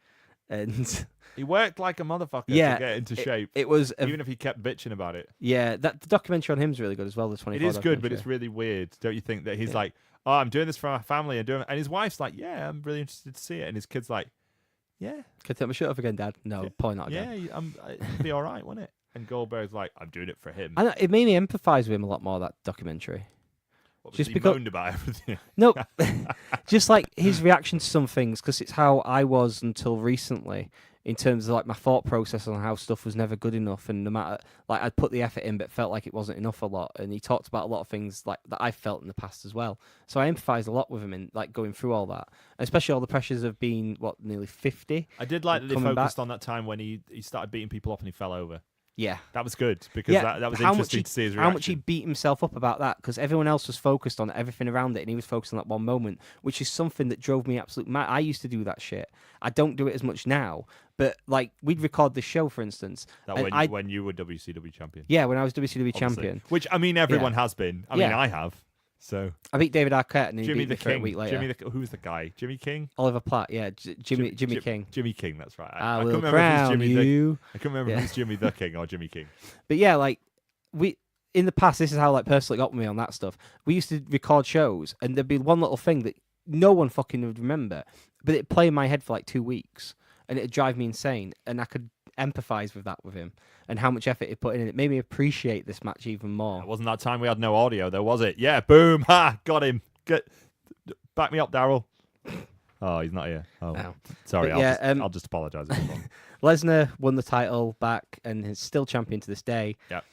[SPEAKER 3] and
[SPEAKER 2] He worked like a motherfucker
[SPEAKER 3] Yeah,
[SPEAKER 2] to get into shape,
[SPEAKER 3] it was
[SPEAKER 2] even if he kept bitching about it.
[SPEAKER 3] yeah. That the documentary on him is really good as well. The 24.
[SPEAKER 2] It is good, but it's
[SPEAKER 3] documentary.
[SPEAKER 2] really weird, don't you think? That he's
[SPEAKER 3] Yeah.
[SPEAKER 2] like, "Oh, I'm doing this for my family," and his wife's like, "Yeah, I'm really interested to see it," and his kid's like, "Yeah,
[SPEAKER 3] Can I take my shirt off again, Dad? No,
[SPEAKER 2] Yeah.
[SPEAKER 3] probably not again.
[SPEAKER 2] yeah, it'd be all right, wouldn't it?" And Goldberg's like, "I'm doing it for him."
[SPEAKER 3] And it made me empathise with him a lot more, that documentary.
[SPEAKER 2] What,
[SPEAKER 3] just
[SPEAKER 2] he
[SPEAKER 3] because-
[SPEAKER 2] moaned about everything.
[SPEAKER 3] No, just like his reaction to some things, because it's how I was until recently in terms of like my thought process on how stuff was never good enough, and no matter, like, I'd put the effort in but felt like it wasn't enough a lot. And he talked about a lot of things like that I felt in the past as well. So I empathise a lot with him in like going through all that, especially all the pressures of being nearly 50.
[SPEAKER 2] I did like that they
[SPEAKER 3] Coming
[SPEAKER 2] focused
[SPEAKER 3] back.
[SPEAKER 2] on that time when he started beating people up and he fell over.
[SPEAKER 3] Yeah.
[SPEAKER 2] That was good because that was interesting to see his reaction.
[SPEAKER 3] How much he beat himself up about that, because everyone else was focused on everything around it, and he was focused on that one moment, which is something that drove me absolute mad. I used to do that shit. I don't do it as much now, but like we'd record this show, for instance.
[SPEAKER 2] That
[SPEAKER 3] and
[SPEAKER 2] when you were WCW champion.
[SPEAKER 3] yeah, when I was WCW
[SPEAKER 2] obviously.
[SPEAKER 3] champion,
[SPEAKER 2] Which, I mean, everyone has been. I mean,
[SPEAKER 3] Yeah.
[SPEAKER 2] I have. So
[SPEAKER 3] I beat David Arquette, and he
[SPEAKER 2] Jimmy
[SPEAKER 3] beat me
[SPEAKER 2] the
[SPEAKER 3] for a
[SPEAKER 2] King.
[SPEAKER 3] week later.
[SPEAKER 2] Who's the guy? Jimmy King?
[SPEAKER 3] Oliver Platt, yeah, Jimmy King.
[SPEAKER 2] Jimmy King, that's right.
[SPEAKER 3] I
[SPEAKER 2] couldn't
[SPEAKER 3] will
[SPEAKER 2] remember if it was
[SPEAKER 3] crown
[SPEAKER 2] Jimmy
[SPEAKER 3] you.
[SPEAKER 2] I couldn't remember if it was Jimmy the King or Jimmy King.
[SPEAKER 3] But yeah, like we in the past, this is how like personally got me on that stuff. We used to record shows, and there'd be one little thing that no one fucking would remember, but it'd play in my head for like 2 weeks, and it'd drive me insane, and I could empathise with that with him and how much effort he put in. It made me appreciate this match even more.
[SPEAKER 2] It wasn't that time we had no audio, though, was it? Yeah, boom, ha, got him. Back me up, Daryl. Oh, he's not here. Oh,
[SPEAKER 3] No.
[SPEAKER 2] sorry.
[SPEAKER 3] But yeah,
[SPEAKER 2] I'll just apologise.
[SPEAKER 3] Lesnar won the title back and is still champion to this day.
[SPEAKER 2] Yep.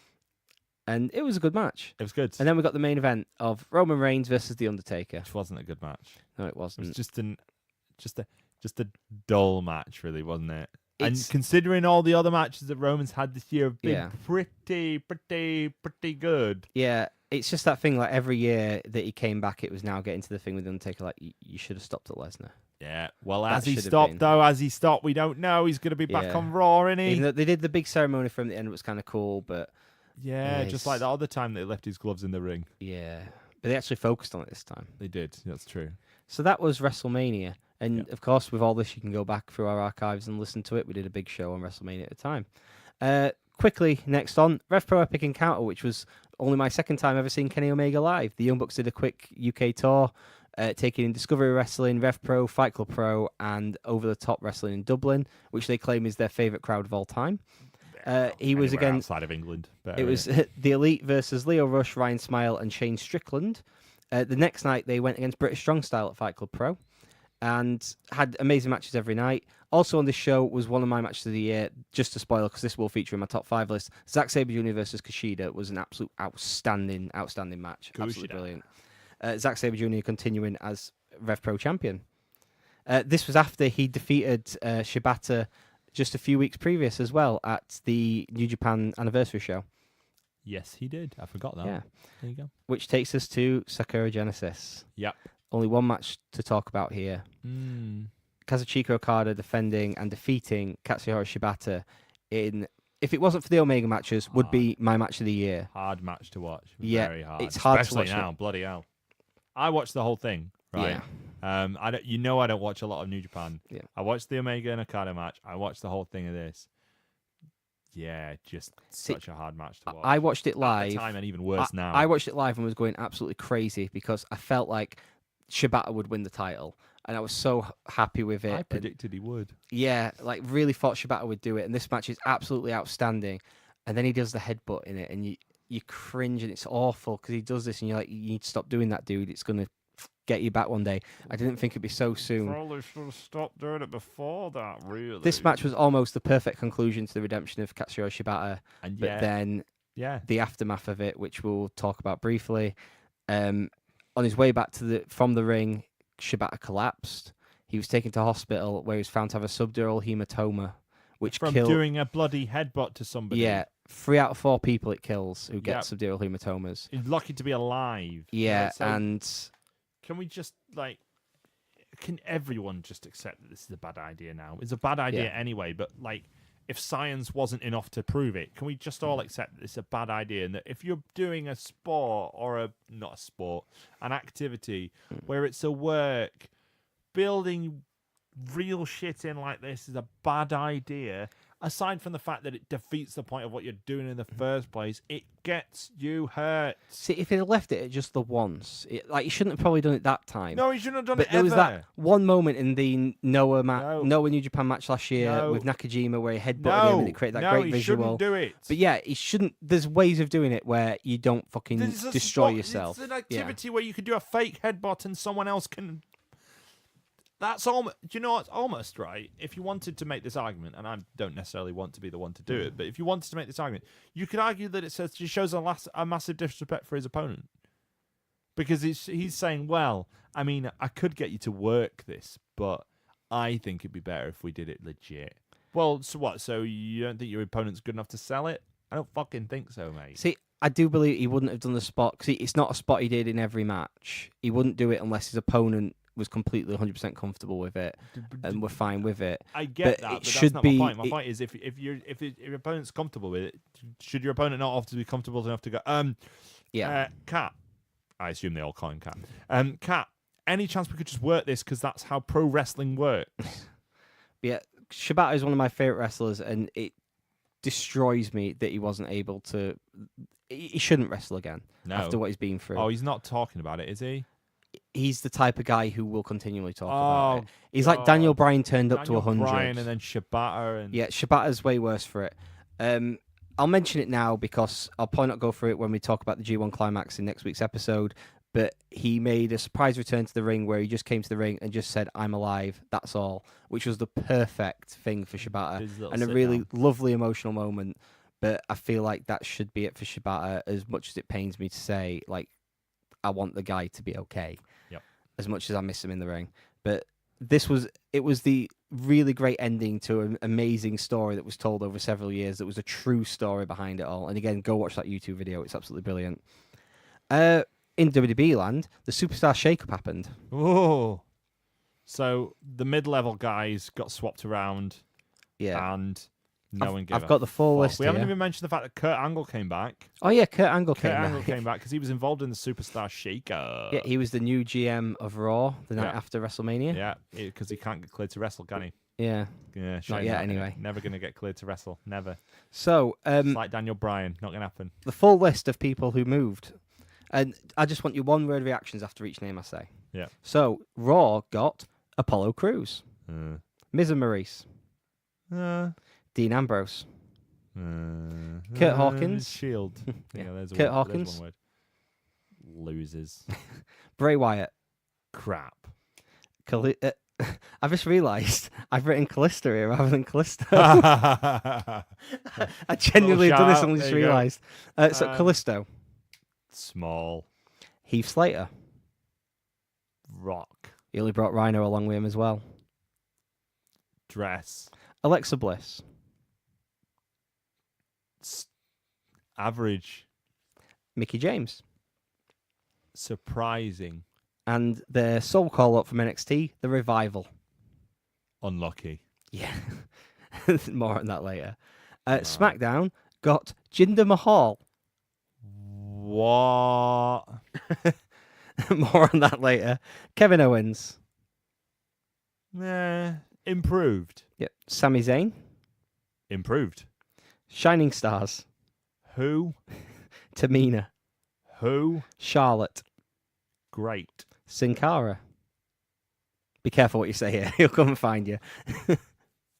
[SPEAKER 3] And it was a good match.
[SPEAKER 2] It was good.
[SPEAKER 3] And then we got the main event of Roman Reigns versus The Undertaker.
[SPEAKER 2] Which wasn't a good match.
[SPEAKER 3] No, it
[SPEAKER 2] It was
[SPEAKER 3] wasn't.
[SPEAKER 2] just a dull match, really, wasn't it? And
[SPEAKER 3] It's-
[SPEAKER 2] considering all the other matches that Roman's had this year have been
[SPEAKER 3] Yeah.
[SPEAKER 2] pretty good.
[SPEAKER 3] Yeah, it's just that thing, like every year that he came back, it was now getting to the thing with The Undertaker, like, you should have stopped at Lesnar.
[SPEAKER 2] Yeah. Well,
[SPEAKER 3] That
[SPEAKER 2] as he
[SPEAKER 3] should have
[SPEAKER 2] stopped,
[SPEAKER 3] been.
[SPEAKER 2] though, we don't know. He's going to be back
[SPEAKER 3] Yeah.
[SPEAKER 2] on Raw, isn't he?
[SPEAKER 3] Even though they did the big ceremony for him at the end, it was kind of cool, but
[SPEAKER 2] Yeah, just like the other time they left his gloves in the ring.
[SPEAKER 3] Yeah, but they actually focused on it this time.
[SPEAKER 2] They did. That's true.
[SPEAKER 3] So that was WrestleMania. And, of course, with all this, you can go back through our archives and listen to it. We did a big show on WrestleMania at the time. Quickly, next on, Rev Pro Epic Encounter, which was only my second time ever seeing Kenny Omega live. The Young Bucks did a quick UK tour, taking in Discovery Wrestling, Rev Pro, Fight Club Pro, and Over the Top Wrestling in Dublin, which they claim is their favourite crowd of all time. He was against
[SPEAKER 2] outside of England.
[SPEAKER 3] It was the Elite versus Leo Rush, Ryan Smile, and Shane Strickland. The next night, they went against British Strong Style at Fight Club Pro and had amazing matches every night. Also on this show was one of my matches of the year, just to spoil, because this will feature in my top 5 list. Zack Sabre Jr. versus Kushida was an absolute outstanding match.
[SPEAKER 2] Kushida.
[SPEAKER 3] Absolutely brilliant. Zack Sabre Jr. continuing as Rev Pro champion. This was after he defeated Shibata just a few weeks previous as well at the New Japan anniversary show.
[SPEAKER 2] Yes, he did. I forgot that.
[SPEAKER 3] Yeah.
[SPEAKER 2] There you go.
[SPEAKER 3] Which takes us to Sakura Genesis.
[SPEAKER 2] Yep.
[SPEAKER 3] Only one match to talk about here. Kazuchika Okada defending and defeating Katsuyori Shibata in, if it wasn't for the Omega matches, would be my match of the year.
[SPEAKER 2] Hard match to watch.
[SPEAKER 3] Yeah,
[SPEAKER 2] Very hard.
[SPEAKER 3] it's hard
[SPEAKER 2] Especially
[SPEAKER 3] to watch
[SPEAKER 2] now. Bloody hell. I watched the whole thing, right?
[SPEAKER 3] Yeah.
[SPEAKER 2] I don't watch a lot of New Japan.
[SPEAKER 3] Yeah.
[SPEAKER 2] I watched the Omega and Okada match. I watched the whole thing of this. Yeah, just such a hard match to watch.
[SPEAKER 3] I watched it live.
[SPEAKER 2] At the time, and even worse now.
[SPEAKER 3] I watched it live and was going absolutely crazy because I felt like Shibata would win the title. And I was so happy with it.
[SPEAKER 2] I predicted he would.
[SPEAKER 3] Yeah, like really thought Shibata would do it. And this match is absolutely outstanding. And then he does the headbutt in it. And you cringe and it's awful because he does this and you're like, you need to stop doing that, dude. It's going to get you back one day. I didn't think it'd be so soon.
[SPEAKER 2] Probably should have stopped doing it before that, really.
[SPEAKER 3] This match was almost the perfect conclusion to the redemption of Katsuyori Shibata.
[SPEAKER 2] And
[SPEAKER 3] but then the aftermath of it, which we'll talk about briefly. On his way back from the ring, Shibata collapsed. He was taken to hospital where he was found to have a subdural hematoma, which
[SPEAKER 2] from
[SPEAKER 3] killed...
[SPEAKER 2] doing a bloody headbutt to somebody.
[SPEAKER 3] Yeah, 3 out of 4 people it kills who get subdural hematomas.
[SPEAKER 2] He's lucky to be alive.
[SPEAKER 3] Yeah,
[SPEAKER 2] right? So
[SPEAKER 3] and...
[SPEAKER 2] Can we just, can everyone just accept that this is a bad idea now? It's a bad idea anyway, but, if science wasn't enough to prove it, can we just all accept that it's a bad idea and that if you're doing a sport or not a sport, an activity where it's a work, building real shit in like this is a bad idea, aside from the fact that it defeats the point of what you're doing in the first place, it gets you hurt.
[SPEAKER 3] See, if he'd have left it at just the once, he shouldn't have probably done it that time.
[SPEAKER 2] No, he shouldn't have done
[SPEAKER 3] but
[SPEAKER 2] it
[SPEAKER 3] there
[SPEAKER 2] ever.
[SPEAKER 3] was that one moment in the Noah New Japan match last year with Nakajima where he headbutted him and it created that great visual.
[SPEAKER 2] No, he shouldn't do it.
[SPEAKER 3] But yeah, he shouldn't. There's ways of doing it where you don't fucking destroy yourself.
[SPEAKER 2] It's an activity where you could do a fake headbutt and someone else can... That's almost, do you know what's almost right? If you wanted to make this argument, and I don't necessarily want to be the one to do it, but if you wanted to make this argument, you could argue that it shows a massive disrespect for his opponent. Because he's saying, well, I mean, I could get you to work this, but I think it'd be better if we did it legit. Well, so what? So you don't think your opponent's good enough to sell it? I don't fucking think so, mate.
[SPEAKER 3] See, I do believe he wouldn't have done the spot, because it's not a spot he did in every match. He wouldn't do it unless his opponent was completely 100% comfortable with it and we're fine with it.
[SPEAKER 2] I get that, but that's not my point. My point is if your opponent's comfortable with it, should your opponent not have to be comfortable enough to go, Kat, I assume they all call him Kat. Kat, any chance we could just work this because that's how pro wrestling works?
[SPEAKER 3] Yeah, Shibata is one of my favorite wrestlers and it destroys me that he wasn't able to... He shouldn't wrestle again after what he's been through.
[SPEAKER 2] Oh, he's not talking about it, is he?
[SPEAKER 3] He's the type of guy who will continually talk about it. He's like Daniel Bryan turned up to 100.
[SPEAKER 2] Bryan and then Shibata.
[SPEAKER 3] Yeah, Shibata's way worse for it. I'll mention it now because I'll probably not go through it when we talk about the G1 Climax in next week's episode, but he made a surprise return to the ring where he just came to the ring and just said, I'm alive, that's all, which was the perfect thing for Shibata and a really lovely emotional moment. But I feel like that should be it for Shibata, as much as it pains me to say, I want the guy to be okay.
[SPEAKER 2] Yep.
[SPEAKER 3] As much as I miss him in the ring. But it was the really great ending to an amazing story that was told over several years. That was a true story behind it all. And again, go watch that YouTube video. It's absolutely brilliant. In WWE land, the Superstar Shake-Up happened.
[SPEAKER 2] Oh. So the mid-level guys got swapped around.
[SPEAKER 3] Yeah.
[SPEAKER 2] And No one gave
[SPEAKER 3] I've got the full list
[SPEAKER 2] We haven't
[SPEAKER 3] here.
[SPEAKER 2] even mentioned the fact that Kurt Angle came back.
[SPEAKER 3] Oh yeah, Kurt Angle
[SPEAKER 2] Kurt
[SPEAKER 3] came
[SPEAKER 2] Angle
[SPEAKER 3] back.
[SPEAKER 2] came back because he was involved in the Superstar Shaker.
[SPEAKER 3] Yeah, he was the new GM of Raw the night
[SPEAKER 2] Yeah.
[SPEAKER 3] after WrestleMania.
[SPEAKER 2] Yeah, because he can't get cleared to wrestle, can he?
[SPEAKER 3] Yeah.
[SPEAKER 2] Yeah, shame
[SPEAKER 3] Not yet,
[SPEAKER 2] that.
[SPEAKER 3] anyway.
[SPEAKER 2] Never going to get cleared to wrestle. Never.
[SPEAKER 3] So,
[SPEAKER 2] It's like Daniel Bryan. Not going to happen.
[SPEAKER 3] the full list of people who moved, and I just want your one-word reactions after each name I say.
[SPEAKER 2] Yeah.
[SPEAKER 3] So, Raw got Apollo Crews,
[SPEAKER 2] Uh,
[SPEAKER 3] Miz and Maurice,
[SPEAKER 2] uh,
[SPEAKER 3] Dean Ambrose,
[SPEAKER 2] uh,
[SPEAKER 3] Kurt Hawkins.
[SPEAKER 2] Shield.
[SPEAKER 3] Yeah.
[SPEAKER 2] There's
[SPEAKER 3] Kurt
[SPEAKER 2] one,
[SPEAKER 3] Hawkins.
[SPEAKER 2] There's one word. Losers.
[SPEAKER 3] Bray Wyatt.
[SPEAKER 2] Crap.
[SPEAKER 3] I've just realised I've written Callista here rather than Callisto. I genuinely
[SPEAKER 2] Little
[SPEAKER 3] done this
[SPEAKER 2] shout
[SPEAKER 3] and
[SPEAKER 2] out.
[SPEAKER 3] just
[SPEAKER 2] There you go.
[SPEAKER 3] realised. So, Callisto,
[SPEAKER 2] Small.
[SPEAKER 3] Heath Slater.
[SPEAKER 2] Rock.
[SPEAKER 3] He only brought Rhino along with him as well.
[SPEAKER 2] Dress.
[SPEAKER 3] Alexa Bliss.
[SPEAKER 2] Average.
[SPEAKER 3] Mickey James.
[SPEAKER 2] Surprising.
[SPEAKER 3] And their soul call-up from NXT, The Revival.
[SPEAKER 2] Unlucky.
[SPEAKER 3] Yeah. More on that later. SmackDown got Jinder Mahal.
[SPEAKER 2] What?
[SPEAKER 3] More on that later. Kevin Owens.
[SPEAKER 2] Improved.
[SPEAKER 3] Yep. Sami Zayn.
[SPEAKER 2] Improved.
[SPEAKER 3] Shining Stars.
[SPEAKER 2] Who?
[SPEAKER 3] Tamina.
[SPEAKER 2] Who?
[SPEAKER 3] Charlotte.
[SPEAKER 2] Great.
[SPEAKER 3] Sin Cara. Be careful what you say here. He'll come and find you.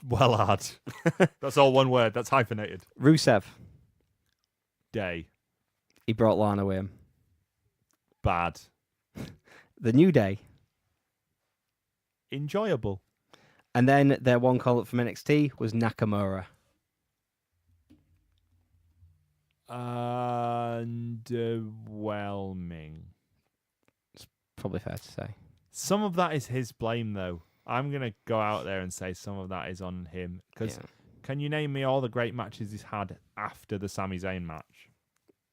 [SPEAKER 2] Well hard. That's all one word. That's hyphenated.
[SPEAKER 3] Rusev.
[SPEAKER 2] Day.
[SPEAKER 3] He brought Lana with him.
[SPEAKER 2] Bad.
[SPEAKER 3] The New Day.
[SPEAKER 2] Enjoyable.
[SPEAKER 3] And then their one call-up from NXT was Nakamura.
[SPEAKER 2] Underwhelming.
[SPEAKER 3] Probably fair to say.
[SPEAKER 2] Some of that is his blame, though. I'm going to go out there and say some of that is on him. Because can you name me all the great matches he's had after the Sami Zayn match?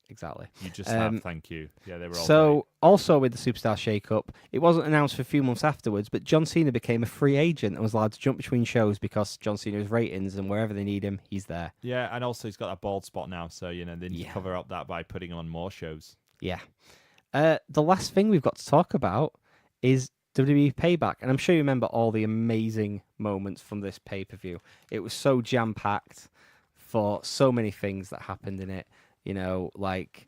[SPEAKER 3] Exactly.
[SPEAKER 2] You just have, thank you. Yeah, they were all
[SPEAKER 3] So,
[SPEAKER 2] great.
[SPEAKER 3] also with the Superstar Shake-Up, it wasn't announced for a few months afterwards, but John Cena became a free agent and was allowed to jump between shows because John Cena's ratings, and wherever they need him, he's there.
[SPEAKER 2] Yeah, and also he's got that bald spot now, so, they need to
[SPEAKER 3] Yeah.
[SPEAKER 2] cover up that by putting him on more shows.
[SPEAKER 3] Yeah. The last thing we've got to talk about is WWE Payback, and I'm sure you remember all the amazing moments from this pay-per-view. It was so jam-packed for so many things that happened in it, like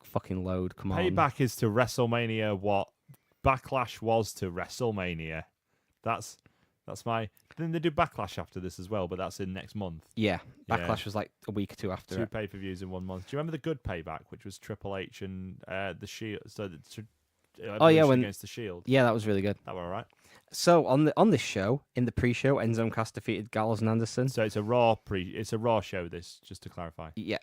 [SPEAKER 3] fucking load, come on.
[SPEAKER 2] Payback is to WrestleMania what Backlash was to WrestleMania. That's my... Then they do Backlash after this as well, but that's in next month.
[SPEAKER 3] Yeah,
[SPEAKER 2] Yeah.
[SPEAKER 3] Backlash was like a week or two after
[SPEAKER 2] Two
[SPEAKER 3] it.
[SPEAKER 2] pay-per-views in 1 month. Do you remember the good Payback, which was Triple H and the Shield? So
[SPEAKER 3] when-
[SPEAKER 2] against the Shield.
[SPEAKER 3] Yeah, that was really good.
[SPEAKER 2] That were all right.
[SPEAKER 3] So on this show, in the pre-show, Enzo Cass defeated Gallows and Anderson.
[SPEAKER 2] So it's a Raw show. This, just to clarify.
[SPEAKER 3] Yeah.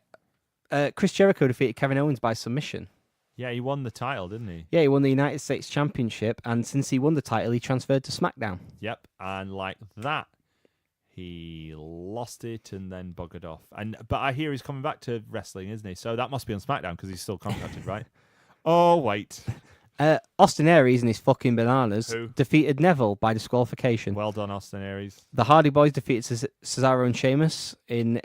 [SPEAKER 3] Chris Jericho defeated Kevin Owens by submission.
[SPEAKER 2] Yeah, he won the title, didn't he?
[SPEAKER 3] Yeah, he won the United States Championship, and since he won the title, he transferred to SmackDown.
[SPEAKER 2] Yep, and like that, he lost it and then buggered off. But I hear he's coming back to wrestling, isn't he? So that must be on SmackDown because he's still contracted, right? Oh wait,
[SPEAKER 3] Austin Aries and his fucking bananas
[SPEAKER 2] Who?
[SPEAKER 3] defeated Neville by disqualification.
[SPEAKER 2] well done, Austin Aries.
[SPEAKER 3] The Hardy Boys defeated Cesaro and Sheamus in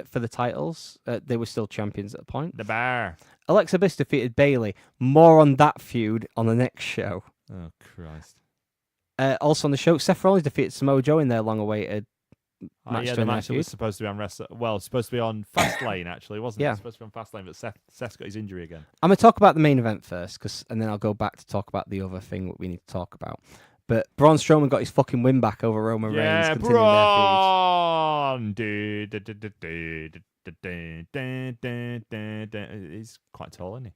[SPEAKER 3] for the titles. They were still champions at the point.
[SPEAKER 2] The Bar.
[SPEAKER 3] Alexa Bliss defeated Bayley. More on that feud on the next show.
[SPEAKER 2] Oh Christ.
[SPEAKER 3] Also on the show, Seth Rollins defeated Samoa Joe in their long-awaited match
[SPEAKER 2] Yeah, the
[SPEAKER 3] during their
[SPEAKER 2] match that
[SPEAKER 3] feud.
[SPEAKER 2] was supposed to be on supposed to be on Fastlane actually, wasn't it?
[SPEAKER 3] Yeah.
[SPEAKER 2] It was supposed to be on Fastlane, but Seth's got his injury again.
[SPEAKER 3] I'm going to talk about the main event first, and then I'll go back to talk about the other thing that we need to talk about. But Braun Strowman got his fucking win back over Roman Reigns.
[SPEAKER 2] Yeah,
[SPEAKER 3] Continuing their
[SPEAKER 2] Braun. He's quite tall, isn't he?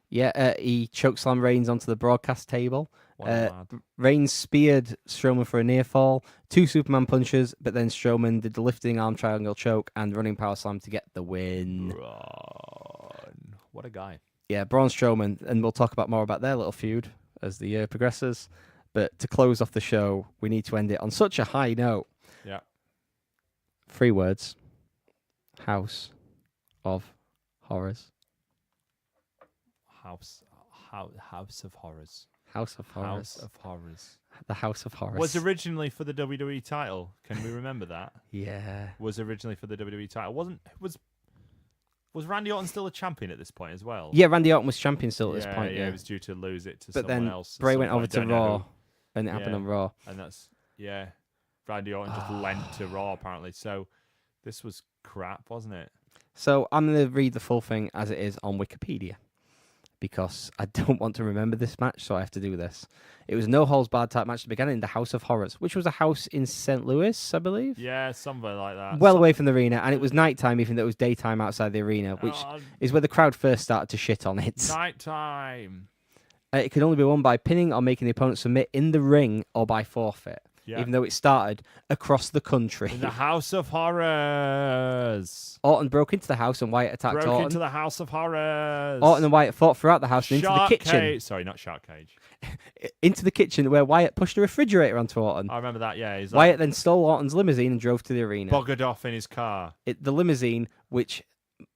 [SPEAKER 3] Yeah, he chokeslammed Reigns onto the broadcast table.
[SPEAKER 2] What a lad.
[SPEAKER 3] Reigns speared Strowman for a near fall, 2 Superman punches, but then Strowman did the lifting arm triangle choke and running power slam to get the win.
[SPEAKER 2] Braun. What a guy.
[SPEAKER 3] Yeah, Braun Strowman, and we'll talk about more about their little feud as the year progresses. But to close off the show, we need to end it on such a high note.
[SPEAKER 2] Yeah.
[SPEAKER 3] 3 words. House of Horrors.
[SPEAKER 2] House of Horrors.
[SPEAKER 3] House of Horrors.
[SPEAKER 2] House of Horrors.
[SPEAKER 3] The House of Horrors.
[SPEAKER 2] Was originally for the WWE title. Can we remember that?
[SPEAKER 3] Yeah.
[SPEAKER 2] Was originally for the WWE title. Was Randy Orton still a champion at this point as well?
[SPEAKER 3] Yeah, Randy Orton was champion still at this point.
[SPEAKER 2] Yeah, he was due to lose it to
[SPEAKER 3] but
[SPEAKER 2] someone
[SPEAKER 3] then
[SPEAKER 2] else.
[SPEAKER 3] Bray went over to Raw, and it happened on Raw.
[SPEAKER 2] And that's Randy Orton just lent to Raw apparently. So this was crap, wasn't it?
[SPEAKER 3] So I'm going to read the full thing as it is on Wikipedia, because I don't want to remember this match, so I have to do this. It was a no-holds-barred type match that began in the House of Horrors, which was a house in St. Louis, I believe.
[SPEAKER 2] Yeah, somewhere like that.
[SPEAKER 3] Well away from the arena, and it was nighttime, even though it was daytime outside the arena, which is where the crowd first started to shit on it.
[SPEAKER 2] Nighttime.
[SPEAKER 3] It could only be won by pinning or making the opponent submit in the ring or by forfeit.
[SPEAKER 2] Yeah.
[SPEAKER 3] Even though it started across the country.
[SPEAKER 2] In the House of Horrors.
[SPEAKER 3] Orton broke into the house and Wyatt attacked Orton.
[SPEAKER 2] Into the House of Horrors.
[SPEAKER 3] Orton and Wyatt fought throughout the house and into the kitchen.
[SPEAKER 2] Sorry, not Shark Cage.
[SPEAKER 3] Into the kitchen where Wyatt pushed a refrigerator onto Orton.
[SPEAKER 2] I remember that, yeah.
[SPEAKER 3] Wyatt then stole Orton's limousine and drove to the arena.
[SPEAKER 2] Buggered off in his car.
[SPEAKER 3] The limousine, which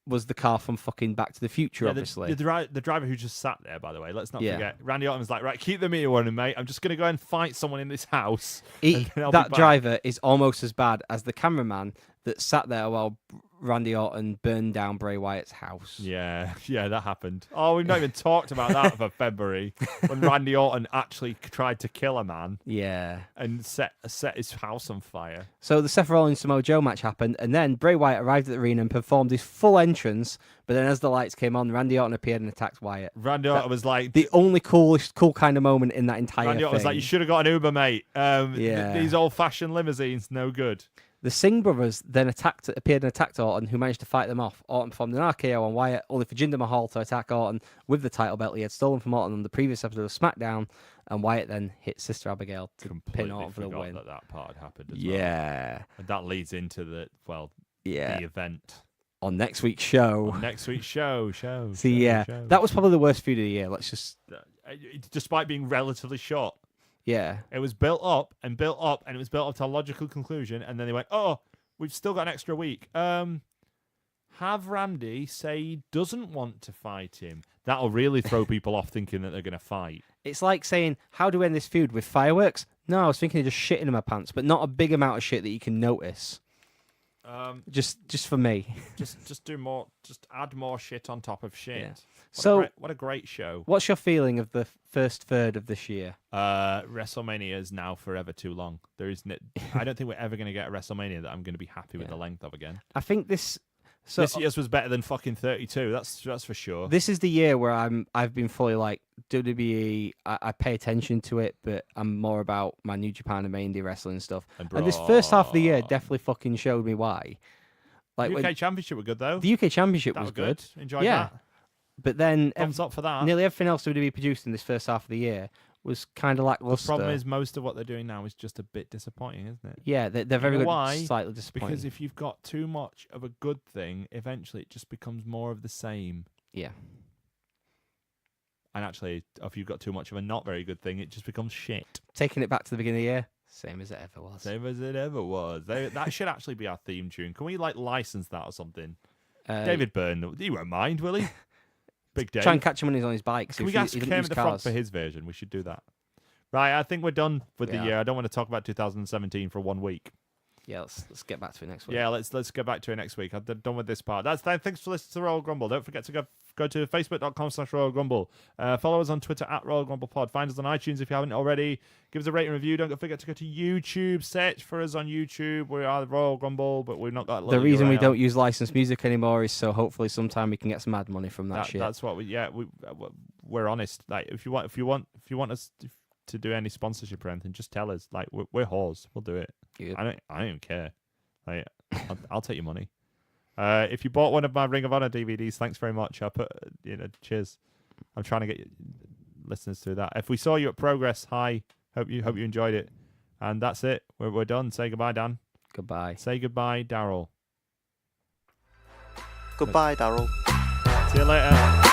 [SPEAKER 3] was the car from fucking Back to the Future, obviously.
[SPEAKER 2] The driver who just sat there, by the way, let's not forget. Randy Orton was like, right, keep the meter running, mate. I'm just going to go and fight someone in this house.
[SPEAKER 3] That driver is almost as bad as the cameraman that sat there while Randy Orton burned down Bray Wyatt's house.
[SPEAKER 2] Yeah, that happened. Oh, we've not even talked about that for February, when Randy Orton actually tried to kill a man.
[SPEAKER 3] Yeah.
[SPEAKER 2] And set his house on fire.
[SPEAKER 3] So the Seth Rollins Samoa Joe match happened, and then Bray Wyatt arrived at the arena and performed his full entrance, but then as the lights came on, Randy Orton appeared and attacked Wyatt.
[SPEAKER 2] Randy Orton was like...
[SPEAKER 3] The only cool kind of moment in that entire
[SPEAKER 2] Randy Orton was like, you should have got an Uber, mate. These old-fashioned limousines, no good.
[SPEAKER 3] The Singh brothers then appeared and attacked Orton, who managed to fight them off. Orton performed an RKO on Wyatt, only for Jinder Mahal to attack Orton with the title belt he had stolen from Orton on the previous episode of SmackDown, and Wyatt then hit Sister Abigail to pin Orton for the win.
[SPEAKER 2] That part had happened as well. And that leads into the event.
[SPEAKER 3] On next week's show. That was probably the worst feud of the year. Let's just...
[SPEAKER 2] Despite being relatively short.
[SPEAKER 3] Yeah.
[SPEAKER 2] It was built up, and it was built up to a logical conclusion, and then they went, oh, we've still got an extra week. Have Randy say he doesn't want to fight him. That'll really throw people off thinking that they're going to fight.
[SPEAKER 3] It's like saying, how do we end this feud? With fireworks? No, I was thinking of just shitting in my pants, but not a big amount of shit that you can notice. Just for me.
[SPEAKER 2] Just do more. Just add more shit on top of shit.
[SPEAKER 3] Yeah.
[SPEAKER 2] What a great show.
[SPEAKER 3] What's your feeling of the first third of this year?
[SPEAKER 2] WrestleMania is now forever too long. I don't think we're ever going to get a WrestleMania that I'm going to be happy with the length of again.
[SPEAKER 3] I think this
[SPEAKER 2] year's was better than fucking 32. That's for sure.
[SPEAKER 3] This is the year where I've been fully like WWE. I pay attention to it, but I'm more about my New Japan and my indie wrestling stuff. And this first half of the year definitely fucking showed me why.
[SPEAKER 2] Like the UK Championship were good though.
[SPEAKER 3] The UK Championship was good.
[SPEAKER 2] Enjoyed that.
[SPEAKER 3] But then
[SPEAKER 2] thumbs up for that.
[SPEAKER 3] Nearly everything else WWE produced in this first half of the year was kind of lackluster.
[SPEAKER 2] The problem is most of what they're doing now is just a bit disappointing, isn't it?
[SPEAKER 3] Yeah, they're very good.
[SPEAKER 2] Why?
[SPEAKER 3] Slightly disappointing.
[SPEAKER 2] Because if you've got too much of a good thing, eventually it just becomes more of the same.
[SPEAKER 3] Yeah.
[SPEAKER 2] And actually, if you've got too much of a not very good thing, it just becomes shit.
[SPEAKER 3] Taking it back to the beginning of the year, same as it ever was.
[SPEAKER 2] Same as it ever was. That should actually be our theme tune. Can we license that or something? David Byrne, he won't mind, will he? Big Dave.
[SPEAKER 3] Try and catch him when he's on his bike.
[SPEAKER 2] Can we ask Kermit the Frog for his version? We should do that. Right, I think we're done with the year. I don't want to talk about 2017 for 1 week.
[SPEAKER 3] Yeah, let's get back to it next week.
[SPEAKER 2] Yeah, let's get back to it next week. I'm done with this part. Thanks for listening to Royal Grumble. Don't forget to go to facebook.com/Royal Grumble. Follow us on Twitter @Royal Grumble Pod. Find us on iTunes if you haven't already. Give us a rating and review. Don't forget to go to YouTube. Search for us on YouTube. We are Royal Grumble, but we've not got.
[SPEAKER 3] The reason we don't use licensed music anymore is so hopefully sometime we can get some ad money from that shit.
[SPEAKER 2] That's what we're honest. Like if you want us to do any sponsorship or anything, just tell us. Like we're whores. We'll do it.
[SPEAKER 3] Good.
[SPEAKER 2] I don't even care. Like I'll take your money. If you bought one of my Ring of Honor DVDs, thanks very much. I'll put cheers. I'm trying to get listeners through that. If we saw you at Progress, hi. Hope you enjoyed it. And that's it. We're done. Say goodbye, Dan.
[SPEAKER 3] Goodbye.
[SPEAKER 2] Say goodbye, Daryl.
[SPEAKER 4] Goodbye, Daryl.
[SPEAKER 2] See you later.